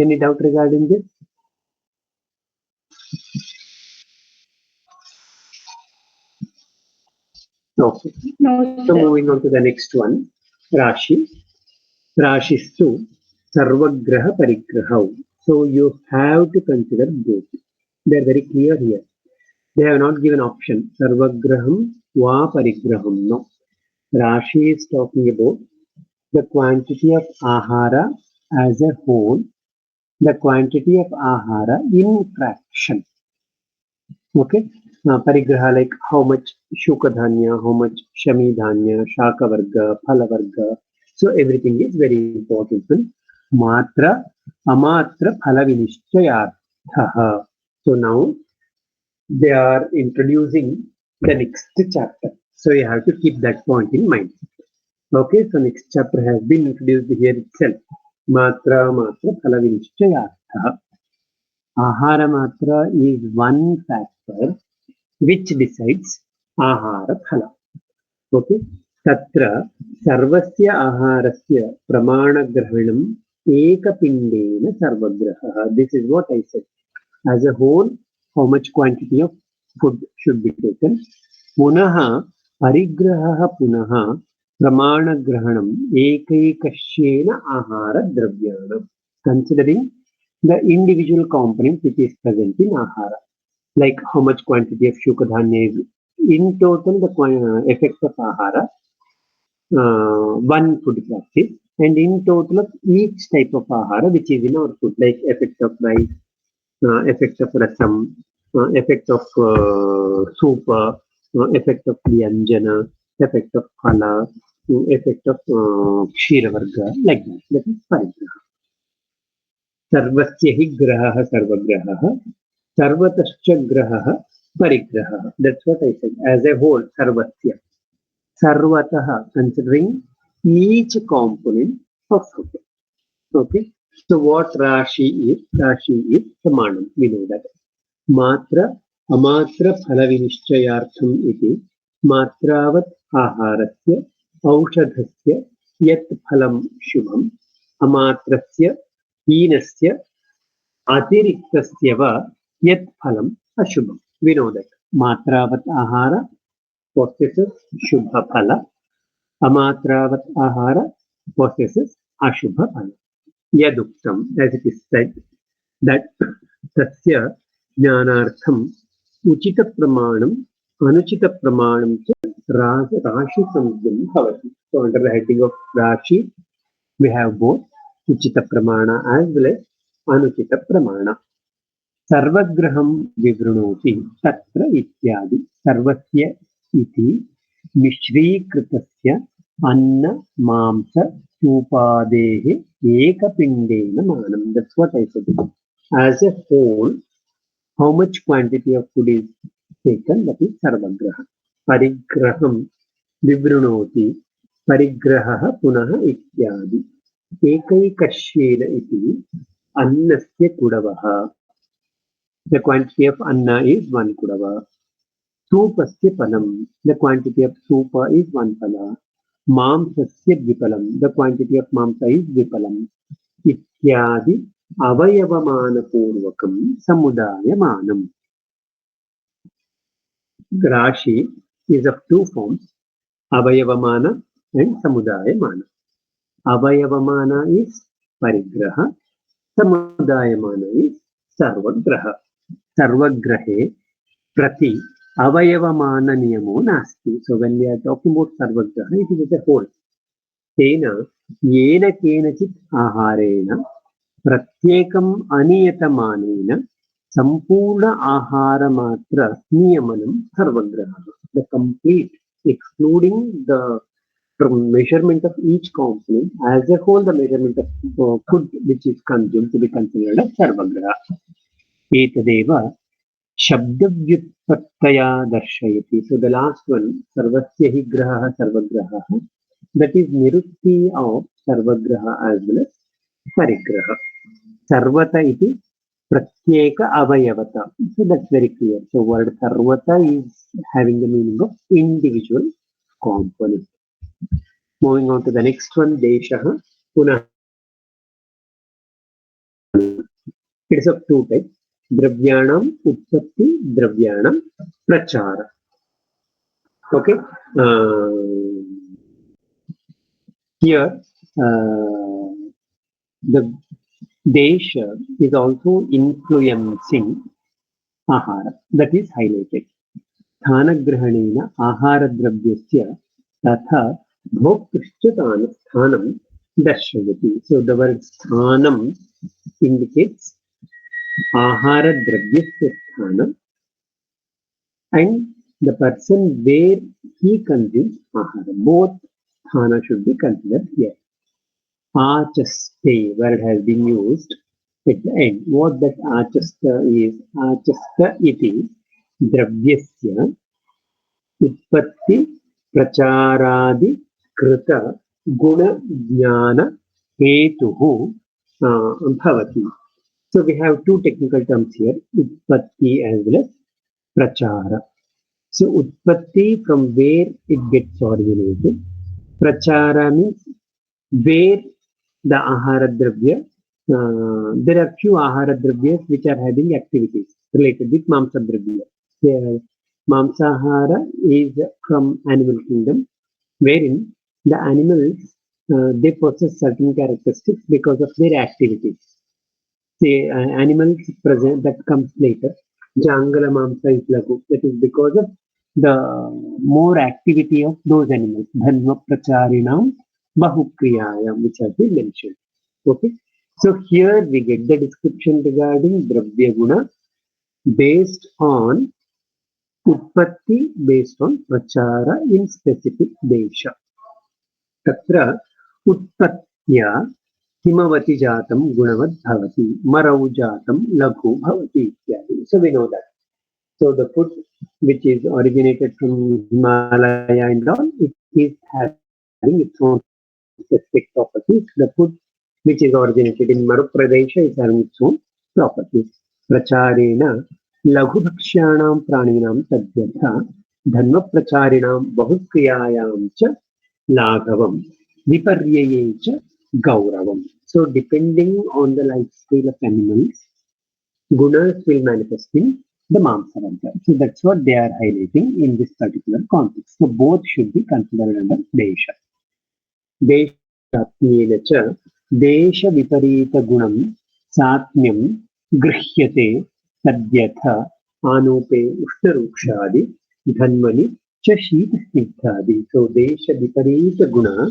Any doubt regarding this? Okay. No, So sir. moving on to the next one, Rashi. Rashistu Sarvagraha Parigrahau. So you have to consider both. They are very clear here. They have not given option. Sarvagraham Va Parigraham. No. Rashi is talking about the quantity of ahara as a whole the quantity of ahara in fraction. Okay, parigraha like how much shukadhanya, how much shamidhanya, shakavarga, phalavarga. So everything is very important. Matra, amatra, phalavinishchayartha. So now they are introducing the next chapter. So you have to keep that point in mind. Okay, so next chapter has been introduced here itself. Matra, matra, phalavinishchayartha. Ahara matra is one factor which decides ahara phala. Okay, tatra sarvasya aharasya pramanagrahanam ekapindena sarvagraha. This is what I said. As a whole, how much quantity of food should be taken. Punaha parigraha punaha pramanagrahanam ekaikashyena ahara dravyanam. Considering the individual components which is present in ahara, like how much quantity of shukadhanya is in total, the effect of ahara, one food practice, and in total of each type of ahara which is in our food, like effect of rice, effect of rasam, effect of soup, effect of vyanjana, effect of phala, effect of ksheeravarga, like that. That is parigraha. Sarvasya hi graha sarvagraha, sarvatascha graha parigraha. That's what I said. As a whole, sarvasya. Sarvataha, considering each component of food. Okay. So what Rashi is? Rashi is Samanam. We know that. Matra, amatra phalavinishchayartham iti matravat aharasya aushadhasya yat phalam shubham amatrasya heenasya atiriktasya va yat phalam ashubham. We know that. Matravat ahara possesses shubha phala. Amatravat ahara possesses ashubha phala. Yaduktam, as it is said, that tasya jnanartham uchita pramanam anuchita pramanam cha rashi samjnam bhavati. So under the heading of rashi, we have both uchita pramana as well as anuchita pramana. Sarvagraham vivrinoti tatra ityadi. Sarvasya iti mishrikritasya anna mamsa upadehe ekapindena manam. That's what I said. As a whole, how much quantity of food is taken? That is sarvagraha. Parigraham vivrinoti parigraha punaha ityadi. Ekaikashyena iti annasya kudavaha. The quantity of anna is one kudava. Supasya palam. The quantity of supa is one pala. Mamsasya dvipalam. The quantity of mamsa is dvipalam. Ityadi avayavamana purvakam samudayamanam. Rashi is of two forms, avayavamana and samudayamana. Avayavamana is parigraha, samudayamana is sarvagraha. Sarvagrahe prati avayavamana niyamo nasti. So when we are talking about sarvagraha, it is as a whole. Tena yena kenachit aharena pratyekam aniyatamanena sampurna ahara matra niyamanam sarvagraha. The complete, excluding the measurement of each component, as a whole, the measurement of food which is consumed to be considered as sarvagraha. Etadeva shabdavyutpattaya darshayati. So the last one, sarvasya hi graha sarvagraha, that is nirukti of sarvagraha as well as parigraha. Sarvata iti pratyeka avayavata. So that's very clear. So word sarvata is having the meaning of individual component. Moving on to the next one, deshaha punah. It is of two types. Dravyanam utpatti, dravyanam prachara. Okay. Here, the desha is also influencing ahara. That is highlighted. Sthanagrahanena aharadravyasya tatha bhoktascha sthanam darshayati. So the word sthanam indicates ahara dravyasya sthana and the person where he consumes ahara. Both sthana should be considered here. Achaste, where it has been used at the end. What that achasta is? Achasta iti dravyasya utpatti pracharadi krita guna jnana hetuhu bhavati. So we have two technical terms here, utpatti as well as prachara. So utpatti, from where it gets originated. Prachara means where the ahara dravya, there are few ahara dravyas which are having activities related with mamsa dravya. Mamsahara is from animal kingdom, wherein the animals they possess certain characteristics because of their activities. Say animals present that comes later. Jangala mamsa is lagu. That is because of the more activity of those animals. Dhanva pracharinam bahukriyayam, which has been mentioned. Okay. So here we get the description regarding dravya guna based on utpatti, based on prachara in specific desha. Tatra उत्पत्त्या हिमवती जातं गुणवत् भवति, मरौ जातं लघु भवति इत्यादि. So we know that. So the food which is originated from Himalaya and all, it is having its own specific properties. The food which is originated in Madhya Pradesh is having its own properties. Pracharena लघु भक्ष्याणां प्राणिनां तद्यथा धन्व प्रचारिणां बहुक्रियायां च लाघवम् viparyaye cha gauravam. So depending on the lifestyle of animals, gunas will manifest in the mamsaranta. So that's what they are highlighting in this particular context. So both should be considered under desha. Deshatmyena cha desha viparita gunam satmyam grihyate tadyatha anupe ushtarukshadi dhanmani cha shita snigdhadi. So desha viparita guna.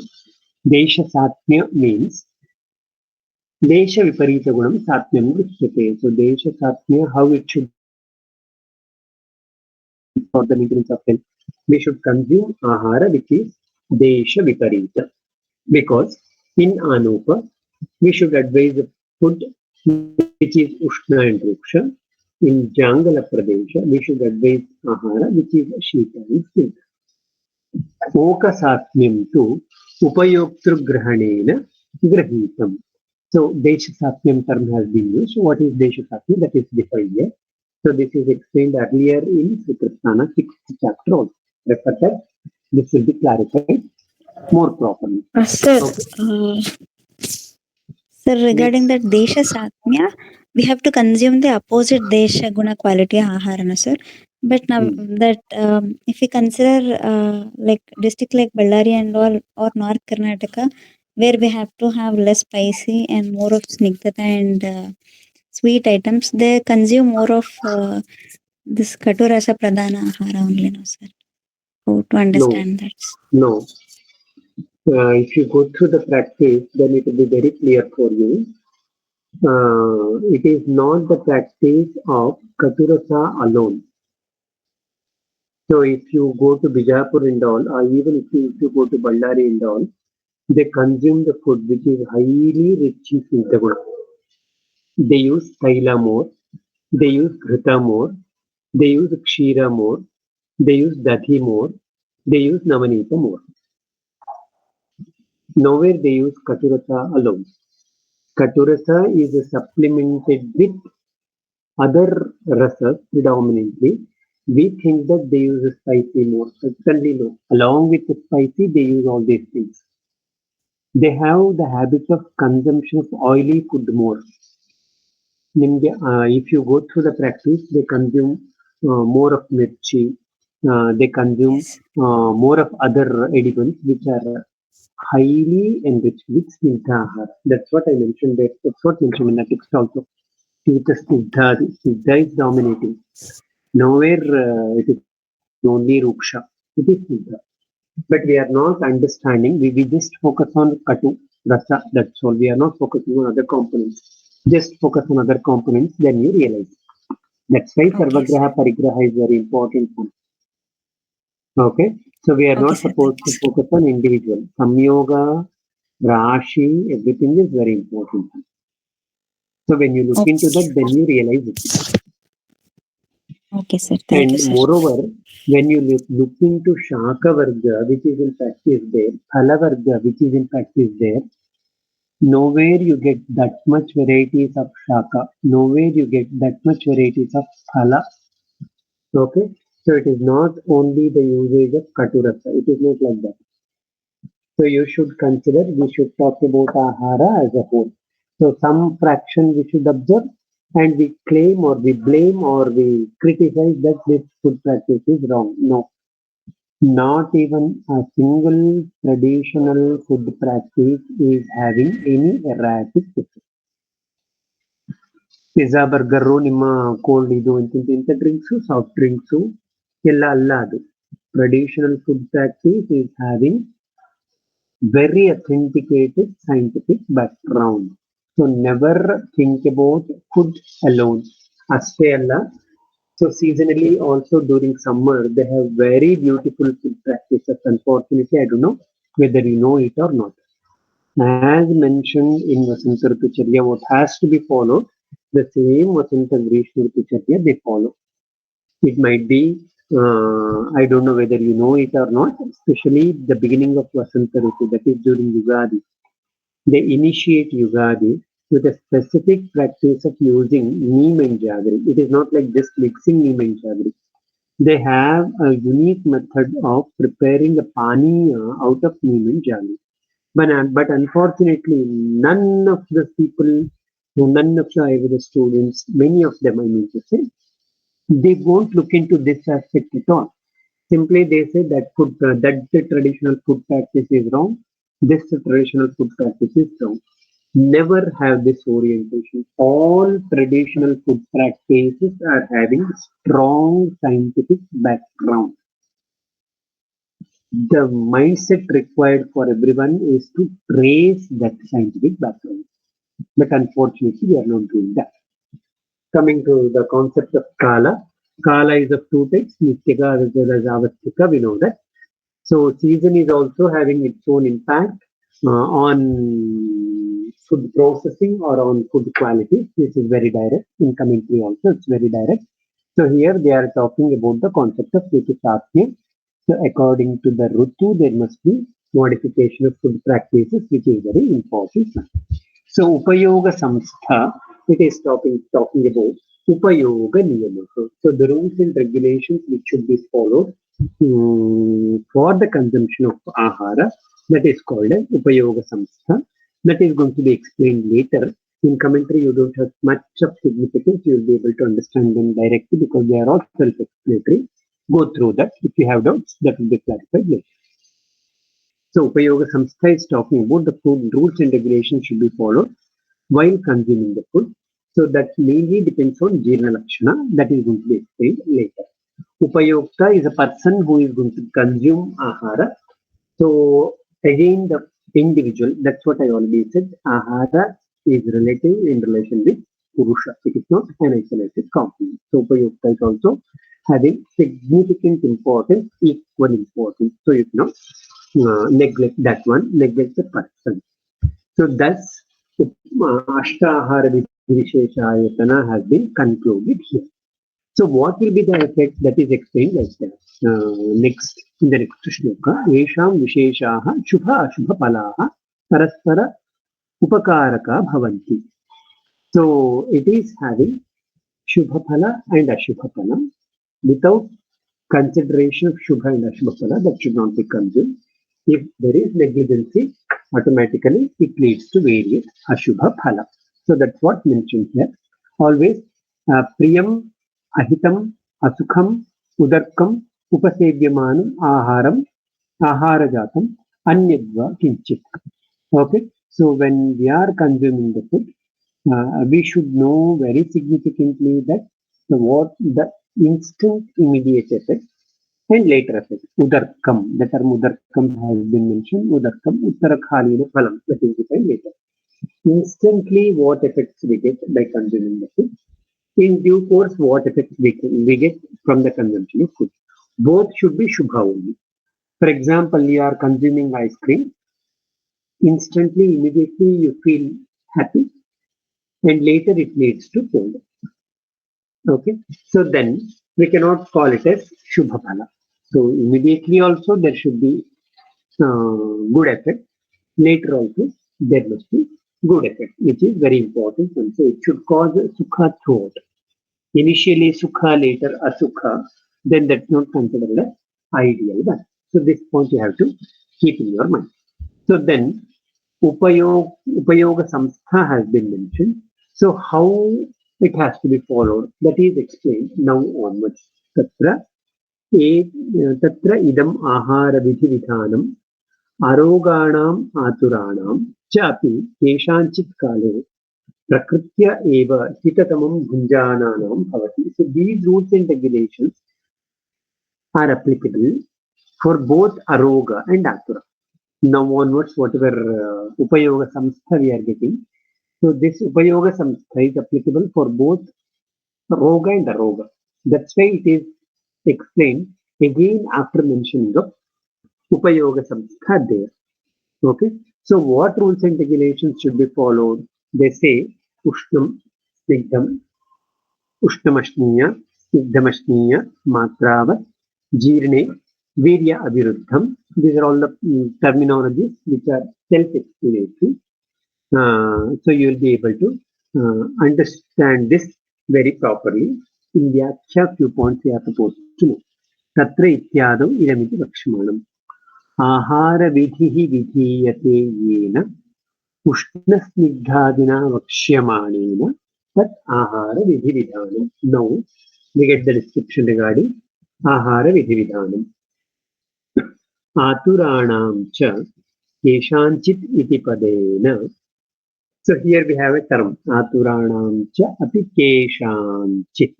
Desha satmya means Desha viparita gunam satmyam grishyate. So Desha satmya, how it should for the maintenance of health. We should consume ahara which is Desha viparita. Because in Anupa, we should advise the food which is Ushna and Ruksha. In Jangala Pradesha, we should advise ahara which is Shita and Snita. Oka satmyam tu upayoktur grahanena grahitam. So Desha Satyam term has been used. What is Desha Satyam? That is defined here. So this is explained earlier in Sukristana 6th chapter also. Refer that. This will be clarified more properly. Sir, Okay. sir, regarding that Desha Satmya, we have to consume the opposite Desha Guna quality Aharana, sir. But now that if we consider like district like Ballari and all or North Karnataka, where we have to have less spicy and more of snigdhata and sweet items, they consume more of this Katurasa Pradhana Ahara only, no, sir. How to understand that? No. If you go through the practice, then it will be very clear for you. It is not the practice of Katurasa alone. So if you go to Bijapur and all, or even if you go to Ballari and all, they consume the food which is highly rich in Siddhaguna. They use Taila more, they use Ghrita more, they use Kshira more, they use Dathi more, they use Namanita more. Nowhere they use Katurasa alone. Katurasa is supplemented with other rasas predominantly. We think that they use spicy more. Certainly no. Along with the spicy, they use all these things. They have the habit of consumption of oily food more. If you go through the practice, they consume more of mirchi. They consume more of other edibles which are highly enriched with snigdha ahara. That's what I mentioned there. That's what mentioned in the text also. Snigdha is dominating. Nowhere it is only ruksha. It is snigdha. But we are not understanding. We just focus on katu, rasa. That's all. We are not focusing on other components. Just focus on other components, then you realize. That's why Okay, Sarvagraha sir. Parigraha is very important one. Okay, so we are Okay, not sir. supposed Thank you, to sir. focus on individual. Samyoga, Rashi, everything is very important. So when you look Okay, into that, sir. then you realize it. Okay, sir. Thank you, And sir. moreover, when you look into Shaka Varga, which is in fact is there, Phala Varga, which is in fact is there, nowhere you get that much varieties of Shaka, nowhere you get that much varieties of Phala. Okay, so it is not only the usage of Katurasa, it is not like that. So you should consider, we should talk about Ahara as a whole. So some fraction we should observe and we claim or we blame or we criticize that this food practice is wrong. No, not even a single traditional food practice is having any erratic effect. Pizza, burger, ನಿಮ್ಮ cold ಇದು ಇಂಥ drinks soft drinks ಎಲ್ಲ ಅಲ್ಲ ಅದು. Traditional food practice is having very authenticated scientific background. So never think about food alone. ಅಷ್ಟೇ ಅಲ್ಲ. So seasonally also during summer they have very beautiful food practices. Unfortunately, I don't know whether you know it or not. As mentioned in Vasanta Ritucharya, what has to be followed, the same Vasanta Grishma Ritucharya they follow. It might be, I don't know whether you know it or not, especially the beginning of Vasanta Ritu, that is during Yugadi. They initiate Yugadi with a specific practice of using neem and jaggery. It is not like just mixing neem and jaggery. They have a unique method of preparing a paniya out of neem and jaggery. But unfortunately, none of the people, none of the Ayurveda students, many of them, I mean to say, they won't look into this aspect at all. Simply they say that that the traditional food practice is wrong. This traditional food practice is wrong. Never have this orientation. All traditional food practices are having strong scientific background. The mindset required for everyone is to trace that scientific background. But unfortunately, we are not doing that. Coming to the concept of Kala, Kala is of two types, Nityaka as well as Avastika, we know that. So season is also having its own impact on food processing or on food quality. This is very direct. In commentary also, it's very direct. So here they are talking about the concept of Ritusatmya. So according to the Rutu, there must be modification of food practices, which is very important. So Upayoga Samstha, it is talking about Upayoga Niyama. So the rules and regulations which should be followed for the consumption of ahara, that is called as Upayoga Samstha. That is going to be explained later. In commentary, you don't have much of significance. You will be able to understand them directly because they are all self-explanatory. Go through that. If you have doubts, that will be clarified later. So Upayoga Samstha is talking about the food rules and regulations should be followed while consuming the food. So that mainly depends on Jirna Lakshana. That is going to be explained later. Upayokta is a person who is going to consume ahara. So again, the individual, that's what I already said, ahara is relative in relation with Purusha. It is not an isolated component. So Upayokta is also having significant importance, equal importance. So you cannot neglect that one, neglect the person. So thus, Ashtahara Visheshayatana has been concluded here. So what will be the effect that is explained as the next in the next shloka? Yesham Visheshaha Shubha Ashubha Palaha Paraspara Upakaraka Bhavanti. So it is having Shubha Phala and Ashubha Phala. Without consideration of Shubha and Ashubha Phala, that should not be consumed. If there is negligency, automatically it leads to various Ashubha Phala. So that's what mentioned here. Always Priyam, Ahitam, Asukham, Udarkam, Upasevymanam, Aharam, Aharajatam, Anyadva Kinchit. Okay, so when we are consuming the food, we should know very significantly that the instant immediate effect and later effect. Udarkam, the term Udarkam has been mentioned. Udarkam, Uttarakhalina Phalam, that is defined later. Instantly, what effects we get by consuming the food? In due course, what effects we get from the consumption of food? Both should be Shubha only. For example, you are consuming ice cream, instantly, immediately you feel happy, and later it leads to cold. Okay, so then we cannot call it as Shubha Phala. So immediately also there should be good effect. Later also there must be good effect, which is very important. And so it should cause Sukha throughout. Initially Sukha, later Asukha, then that's not considered as ideal one. So this point you have to keep in your mind. So then Upayoga Samstha has been mentioned. So how it has to be followed, that is explained now onwards. Tatra तत्र इदम् आहारविधिविधानम् आरोगाणाम् आतुराणां च अपि केषाञ्चित् काले प्रकृत्य एव हिततमं भुञ्जानानां भवति. So these rules and regulations are applicable for both aroga and atura. Now onwards, whatever upayoga samstha we are getting, so this upayoga samstha is applicable for both roga and aroga. That's why it is explained again after mentioning of upayoga samstha there. Okay. So what rules and regulations should be followed? They say ushnam, snigdam, ushnamashniya, snigdhamashniya, matravat, jirne, virya aviruddham. These are all the terminologies which are self-explanatory. So you will be able to understand this very properly. In Vyakhya, few points we are supposed to know. Tatra ityadau idamiti vakshamanam. आहारविधिः विधीयते येन उष्णस्निग्धादिना वक्ष्यमाणेन तत् आहारविधिविधानम्. Now we get the description regarding आहारविधिविधानम्. आतुराणां च केषाञ्चित् इति पदेन. So here we have a term आतुराणां च अपि केषाञ्चित्.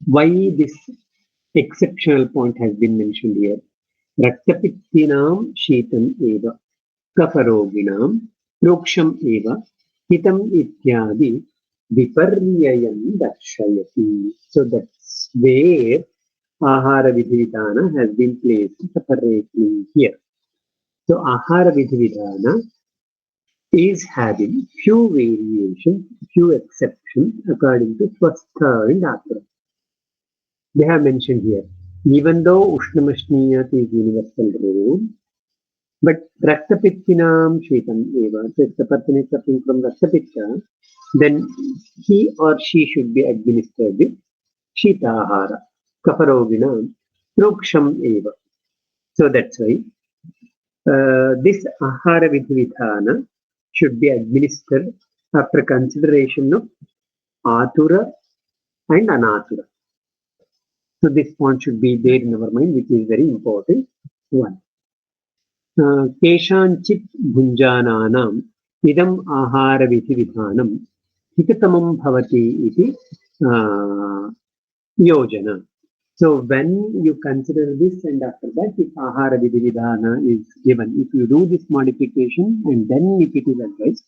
Why this exceptional point has been mentioned here? रक्तपित्तिनां शीतम् एव कफरोगिणां प्रोक्षम् एव हितम् इत्यादि विपर्ययं दर्शयति. So that's where Ahara Vidhivithana has been placed separately here. So Ahara Vidhivithana is having few variations, few exceptions according to Swastha and Atura. They have mentioned here. Even though Ushnamashniyat is universal rule, but Raktapittinam Shetam Eva, so if the person is suffering from Raktapitta, then he or she should be administered with Shitahara, Kaparoginam, Proksham Eva. So that's why this Ahara Vidhivithana should be administered after consideration of Atura and Anatura. So this point should be there in our mind, which is very important one. केषाञ्चित् भुञ्जानानाम् इदम् आहारविधिविधानं हिततमं भवति इति योजना. So when you consider this and after that if ahara vidhivithana is given, if you do this modification and then if it is advised,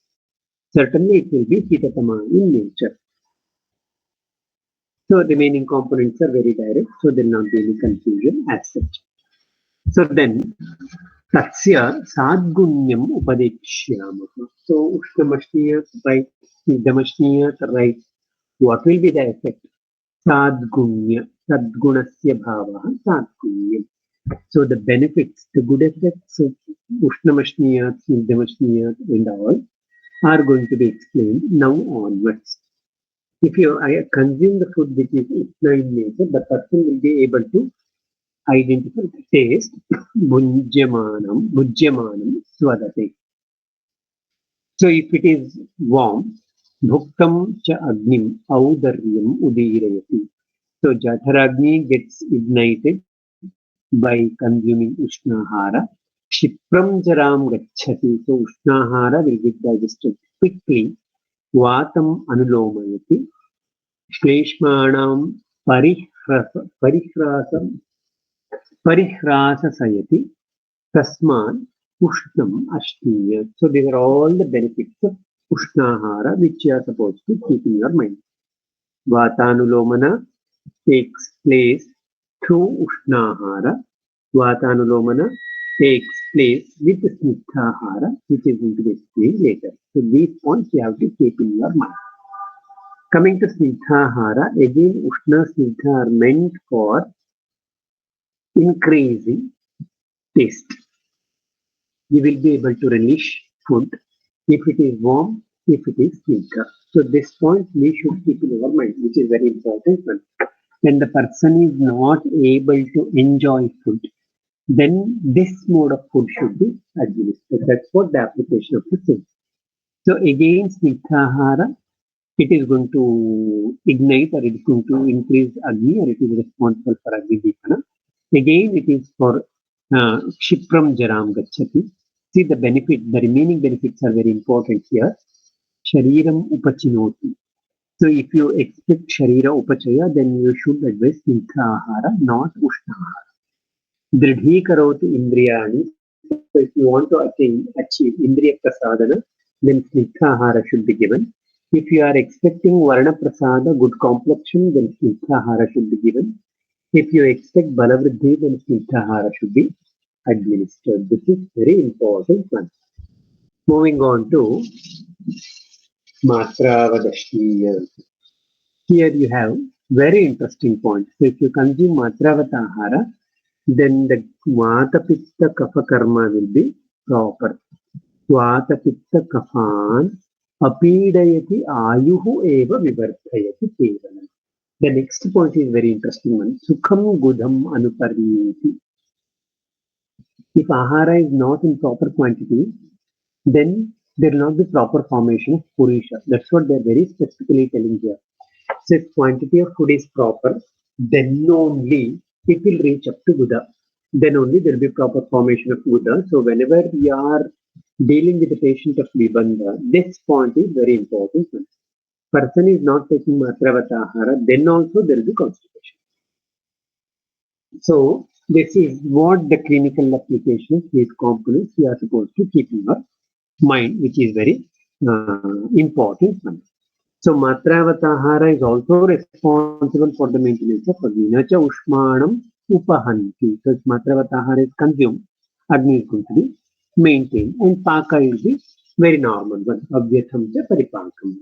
certainly it will be hitatama in nature. So remaining components are very direct, so there will not be any confusion as such. So then Tatsya sadgunyam upadekshyamasya. So Ushnamashniyat, right, Damashniya, right. What will be the effect? Sadgunya, Sadgunasya bhavaha, Sadgunyam. So the benefits, the good effects of Ushnamashniyat, Damashniya and all are going to be explained now onwards. If you consume the food which is Ushna in nature, the person will be able to identify the taste. Bhujyamanam swadate. So if it is warm, bhuktam cha agnim audaryam udirayati. So Jatharagni gets ignited by consuming Ushnahara. Shipram jaram gacchati. So Ushnahara will get digested quickly. Vatam anulomayati. Shleshmanam parihrasam Parihrasasayati. Tasman Ushnam Ashtiya. So these are all the benefits of Ushnahara which you are supposed to keep in your mind. Vatanulomana takes place through Ushnahara. Vatanulomana takes place with Snitthahara, which is going to be explained later. So these points you have to keep in your mind. Coming to Snitthahara, again Ushna Snitha are meant for increasing taste. You will be able to relish food if it is warm, if it is snitha. So this point we should keep in our mind, which is very important one. When the person is not able to enjoy food, then this mode of food should be administered. That's what the application of the thing. So again, snitthahara, it is going to ignite or it is going to increase Agni or it is responsible for Agni Dipana. Again, it is for Kshipram Jaram Gachati. See the benefit, the remaining benefits are very important here. Shariram Upachinoti. So if you expect Sharira Upachaya, then you should advise Snitthahara, not Ushnahara. Dridhi Karoti Indriyani. So if you want to achieve Indriya Prasadana, then Snitthahara should be given. If you are expecting Varna Prasada, good complexion, then Snitthahara should be given. If you expect Balavriddhi, then Snitthahara should be administered. This is very important one. Moving on to Matravadashtiya. Here you have very interesting point. So if you consume Matravatahara, then the Vata Pitta Kapha Karma will be proper. Vata Pitta Kaphan Apidayati Ayuhu Eva Vivartayati Kevalam. The next point is very interesting one. Sukham Gudham Anuparniti. If ahara is not in proper quantity, then there will not be proper formation of purisha. That's what they're very specifically telling here. So if quantity of food is proper, then only it will reach up to Buddha. Then only there will be proper formation of Buddha. So whenever we are dealing with the patient of Vibandha, this point is very important. Person is not taking Matravatahara, then also there will be constipation. So this is what the clinical applications, these components we are supposed to keep in our mind, which is very important one. So Matravatahara is also responsible for the maintenance of Agni. Nacha Ushmanam Upahanti. So if Matravatahara is consumed, Agni is going to be maintained and Paka will be very normal one. Abhyatham cha paripakam.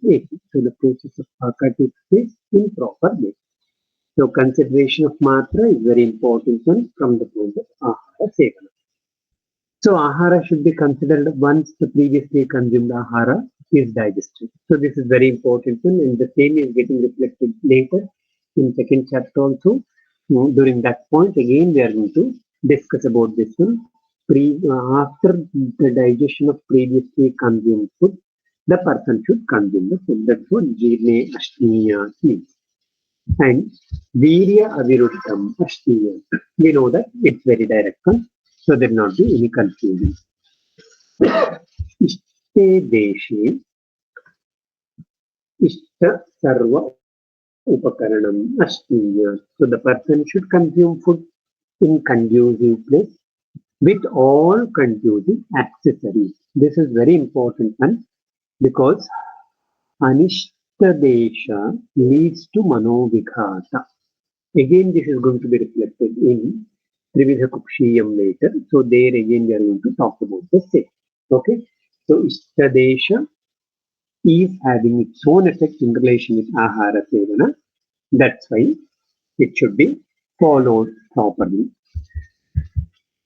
So the process of Paka takes place in proper way. So consideration of Matra is very important one from the point of Ahara Sevana. So ahara should be considered once the previously consumed ahara is digested. So this is very important one, and the same is getting reflected later in second chapter also. During that point, again we are going to discuss about this one. After the digestion of previously consumed food, the person should consume the food. That's what Jirne Ashniya means. And Virya Avirushtam Ashniya. We know that it's very direct one. So there will not be any confusion. Ishte deshe ishta sarva upakaranam ashtiya. So the person should consume food in conducive place with all conducive accessories. This is very important one because anishta desha leads to manovighata. Again, this is going to be reflected in Trividha Kupshiyam later. So there again we are going to talk about the same. Okay. So Ishtadesha is having its own effect in relation with Ahara Sevana. That's why it should be followed properly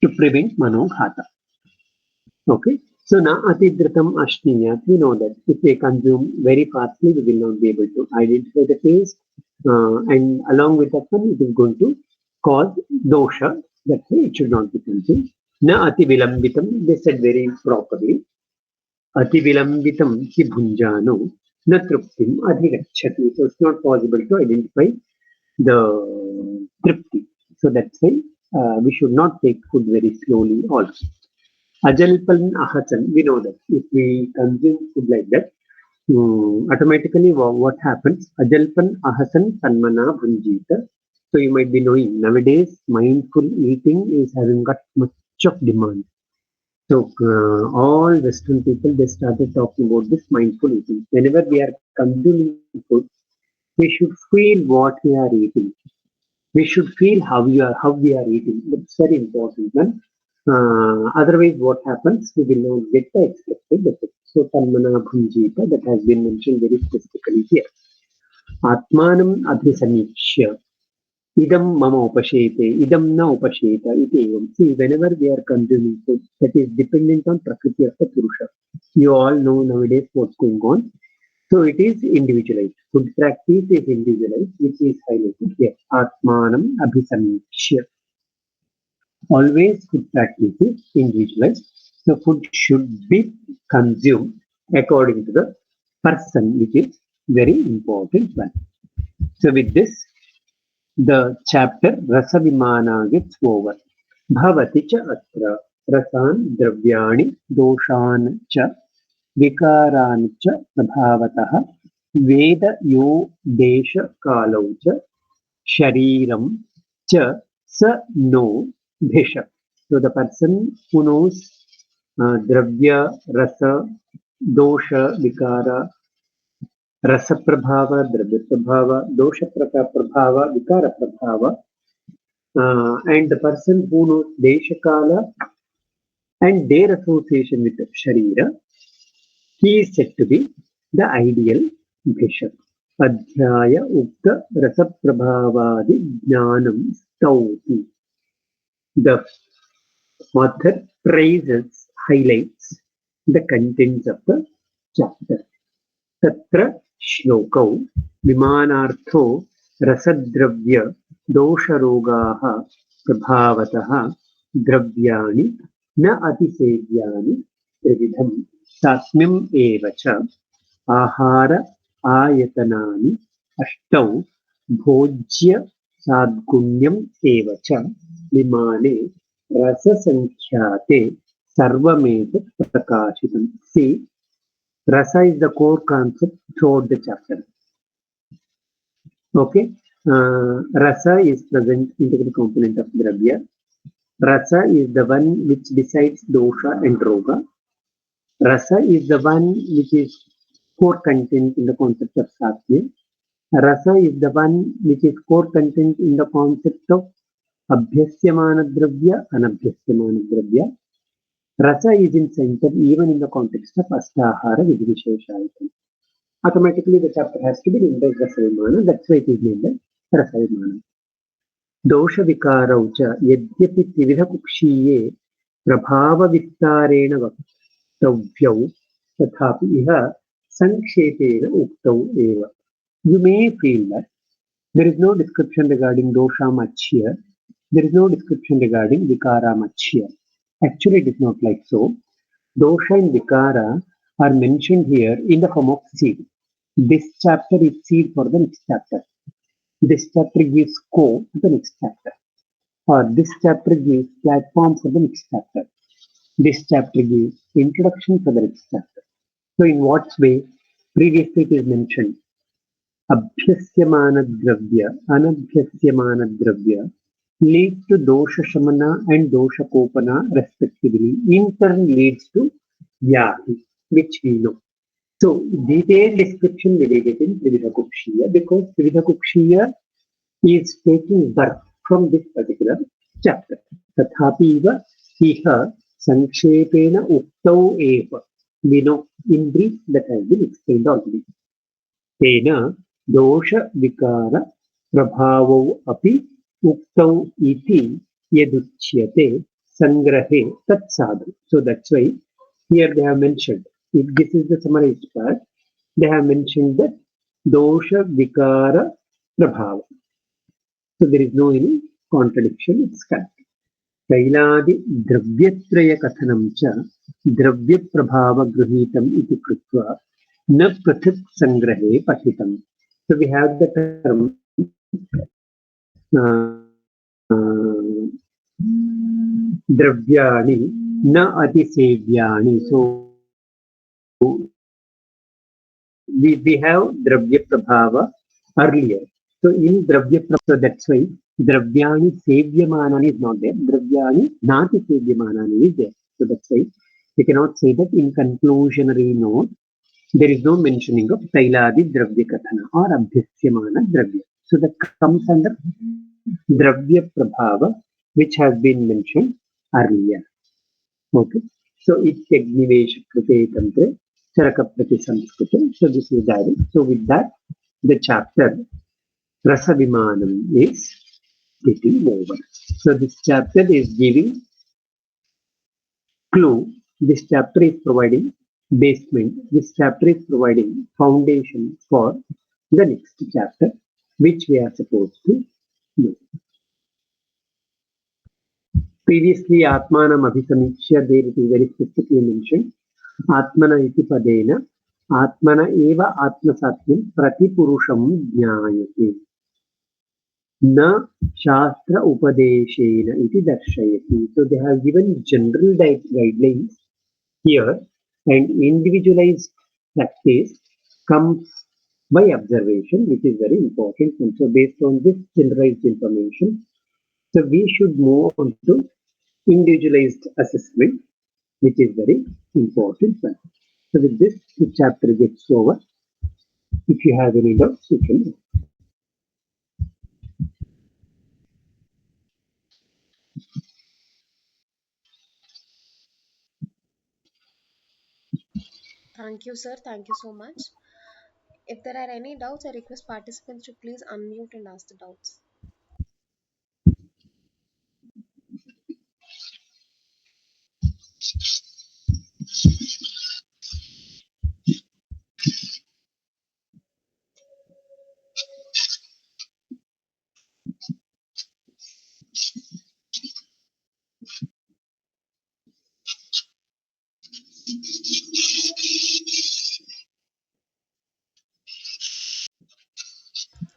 to prevent Manoghata. Okay. So na atidritam ashniyat, we know that if we consume very fastly, we will not be able to identify the taste. And along with that one, it is going to cause dosha. That's why it should not be consumed. Na ati vilambitam, they said very properly. Ati vilambitam ki bhunjano na truptim adhigachati. So it's not possible to identify the tripti. So that's why we should not take food very slowly also. Ajalpan ahachan, we know that if we consume food like that, automatically what happens? Ajalpan ahasan tanmana bhunjita. So you might be knowing nowadays mindful eating is having got much of demand. So all Western people, they started talking about this mindful eating. Whenever we are consuming food, we should feel what we are eating. We should feel how we are eating. That's very important. Then, otherwise, what happens? We will not get the expected effect. So, tanmana bhunjita, that has been mentioned very specifically here. Atmanam abhisamikshya. Idam mama upashete, idam na upasheta, iti evam. See, whenever we are consuming food, that is dependent on prakriti of the Purusha. You all know nowadays what's going on. So it is individualized. Food practice is individualized, which is highlighted here. Atmanam abhisamikshya. Always food practice is individualized. So food should be consumed according to the person, which is very important one. So with this, the chapter Rasavimana gets over. Bhavati cha atra rasan dravyani doshan cha vikaran cha prabhavatah veda yo desha kalau cha shariram cha sa no bhisha. So the person who knows dravya, rasa, dosha, vikara, rasa prabhava, dravya prabhava, dosha prabhava, vikara prabhava, and the person who knows Deshakala and their association with Sharira, he is said to be the ideal bishop. Adhyaya Ukta Rasaprabhavadi Jnanam Stauti. The author praises, highlights the contents of the chapter. Tatra Shlokau Vimanartho Rasadravya Dosharogaha Prabhavatah Dravyani न अतिसेव्यानि त्रिविधम् तास्म्यम् एव च आहार आयतनानि अष्टौ भोज्य साद्गुण्यम् एव च विमाने रससङ्ख्याते सर्वमेतत् प्रकाशितम्. See, rasa is the core concept throughout the chapter. Okay, rasa is present integral component of dravya. Rasa is the one which decides dosha and roga. Rasa is the one which is core content in the concept of satya. Rasa is the one which is core content in the concept of abhyasyamana dravya and anabhyasyamana dravya. Rasa is in center even in the context of astahara vidvisheshayatana. Automatically the chapter has to be named as Rasavimanam. That's why it is named as Rasavimanam. दोषविकारौ च यद्यपि त्रिविधकुक्षीये प्रभावविस्तारेण वक्तव्यौ तथापि इह संक्षेपेण उक्तौ एव. You may feel that there is no description regarding dosha much here. There is no description regarding vikara much here. Actually, it is not like so. Dosha and vikara are mentioned here in the form of seed. This chapter is seed for the next chapter. This chapter gives scope to the next chapter, or this chapter gives platform for the next chapter. This chapter gives introduction for the next chapter. So, in what way? Previously, it is mentioned abhyasyamana dravya, anabhyasyamana dravya leads to dosha shamana and dosha kopana respectively. In turn, leads to vyahi, which we know. So, detailed description we will get in Trividha Kukshiya, because Trividha Kukshiya is taking birth from this particular chapter. Tathapi iva iha sankshepena uktau eva. We know in brief that has been explained already. Tena dosha vikara prabhavau api uktau iti yaduchyate sangrahe tat sadhu. So that's why here they have mentioned, if this is the summarized part, they have mentioned that dosha vikara prabhava. So there is no any contradiction, it's correct. Kailadi dravyatraya kathanam cha dravya prabhava gruhitam iti krutva na prathik sangrahe pathitam. So we have the term dravyani na atisevyani. So we have dravya prabhava earlier. So in dravya prabhava, so that's why dravyani sevyamanani is not there. Dravyani nati sevyamanani is there. So that's why we cannot say that in conclusionary note there is no mentioning of Tailadi Dravya Kathana or Abhyasyamana Dravya. So that comes under Dravya Prabhava, which has been mentioned earlier. Okay. So it's Agnivesh Krite Tantre, Charaka Prati Samskrute. So this is direct. So with that, the chapter Rasavimanam is getting over. So this chapter is giving clue. This chapter is providing basement. This chapter is providing foundation for the next chapter, which we are supposed to know. Previously, Atmanam Abhisamikshya, there it is very specifically mentioned. Atmana iti padena, Atmana eva Atmasatmam Pratipurusham Jnayate. Na Shastra Upadeshena iti darshayati. So they have given general guidelines here, and individualized practice comes by observation, which is very important. And so based on this generalized information, so we should move on to individualized assessment, which is very important. So with this, the chapter gets over. If you have any doubts, you can. Thank you, sir. Thank you so much. If there are any doubts, I request participants to please unmute and ask the doubts.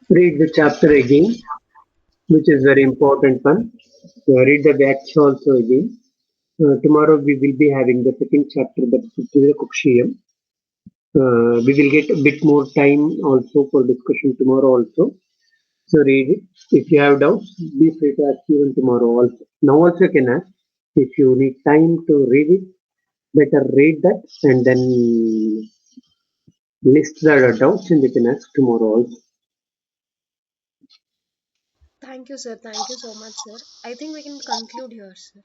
Read the chapter again, which is very important one. Read the Vyakya also again. Tomorrow we will be having the second chapter, that is the Kukshiyam. We will get a bit more time also for discussion tomorrow also. So read it. If you have doubts, be free to ask even tomorrow also. Now also you can ask. If you need time to read it, better read that and then list the doubts and you can ask tomorrow also. Thank you, sir. Thank you so much, sir. I think we can conclude here, sir.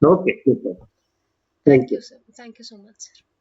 Okay, no problem. Thank Thank you, you. sir. Thank you so much, sir.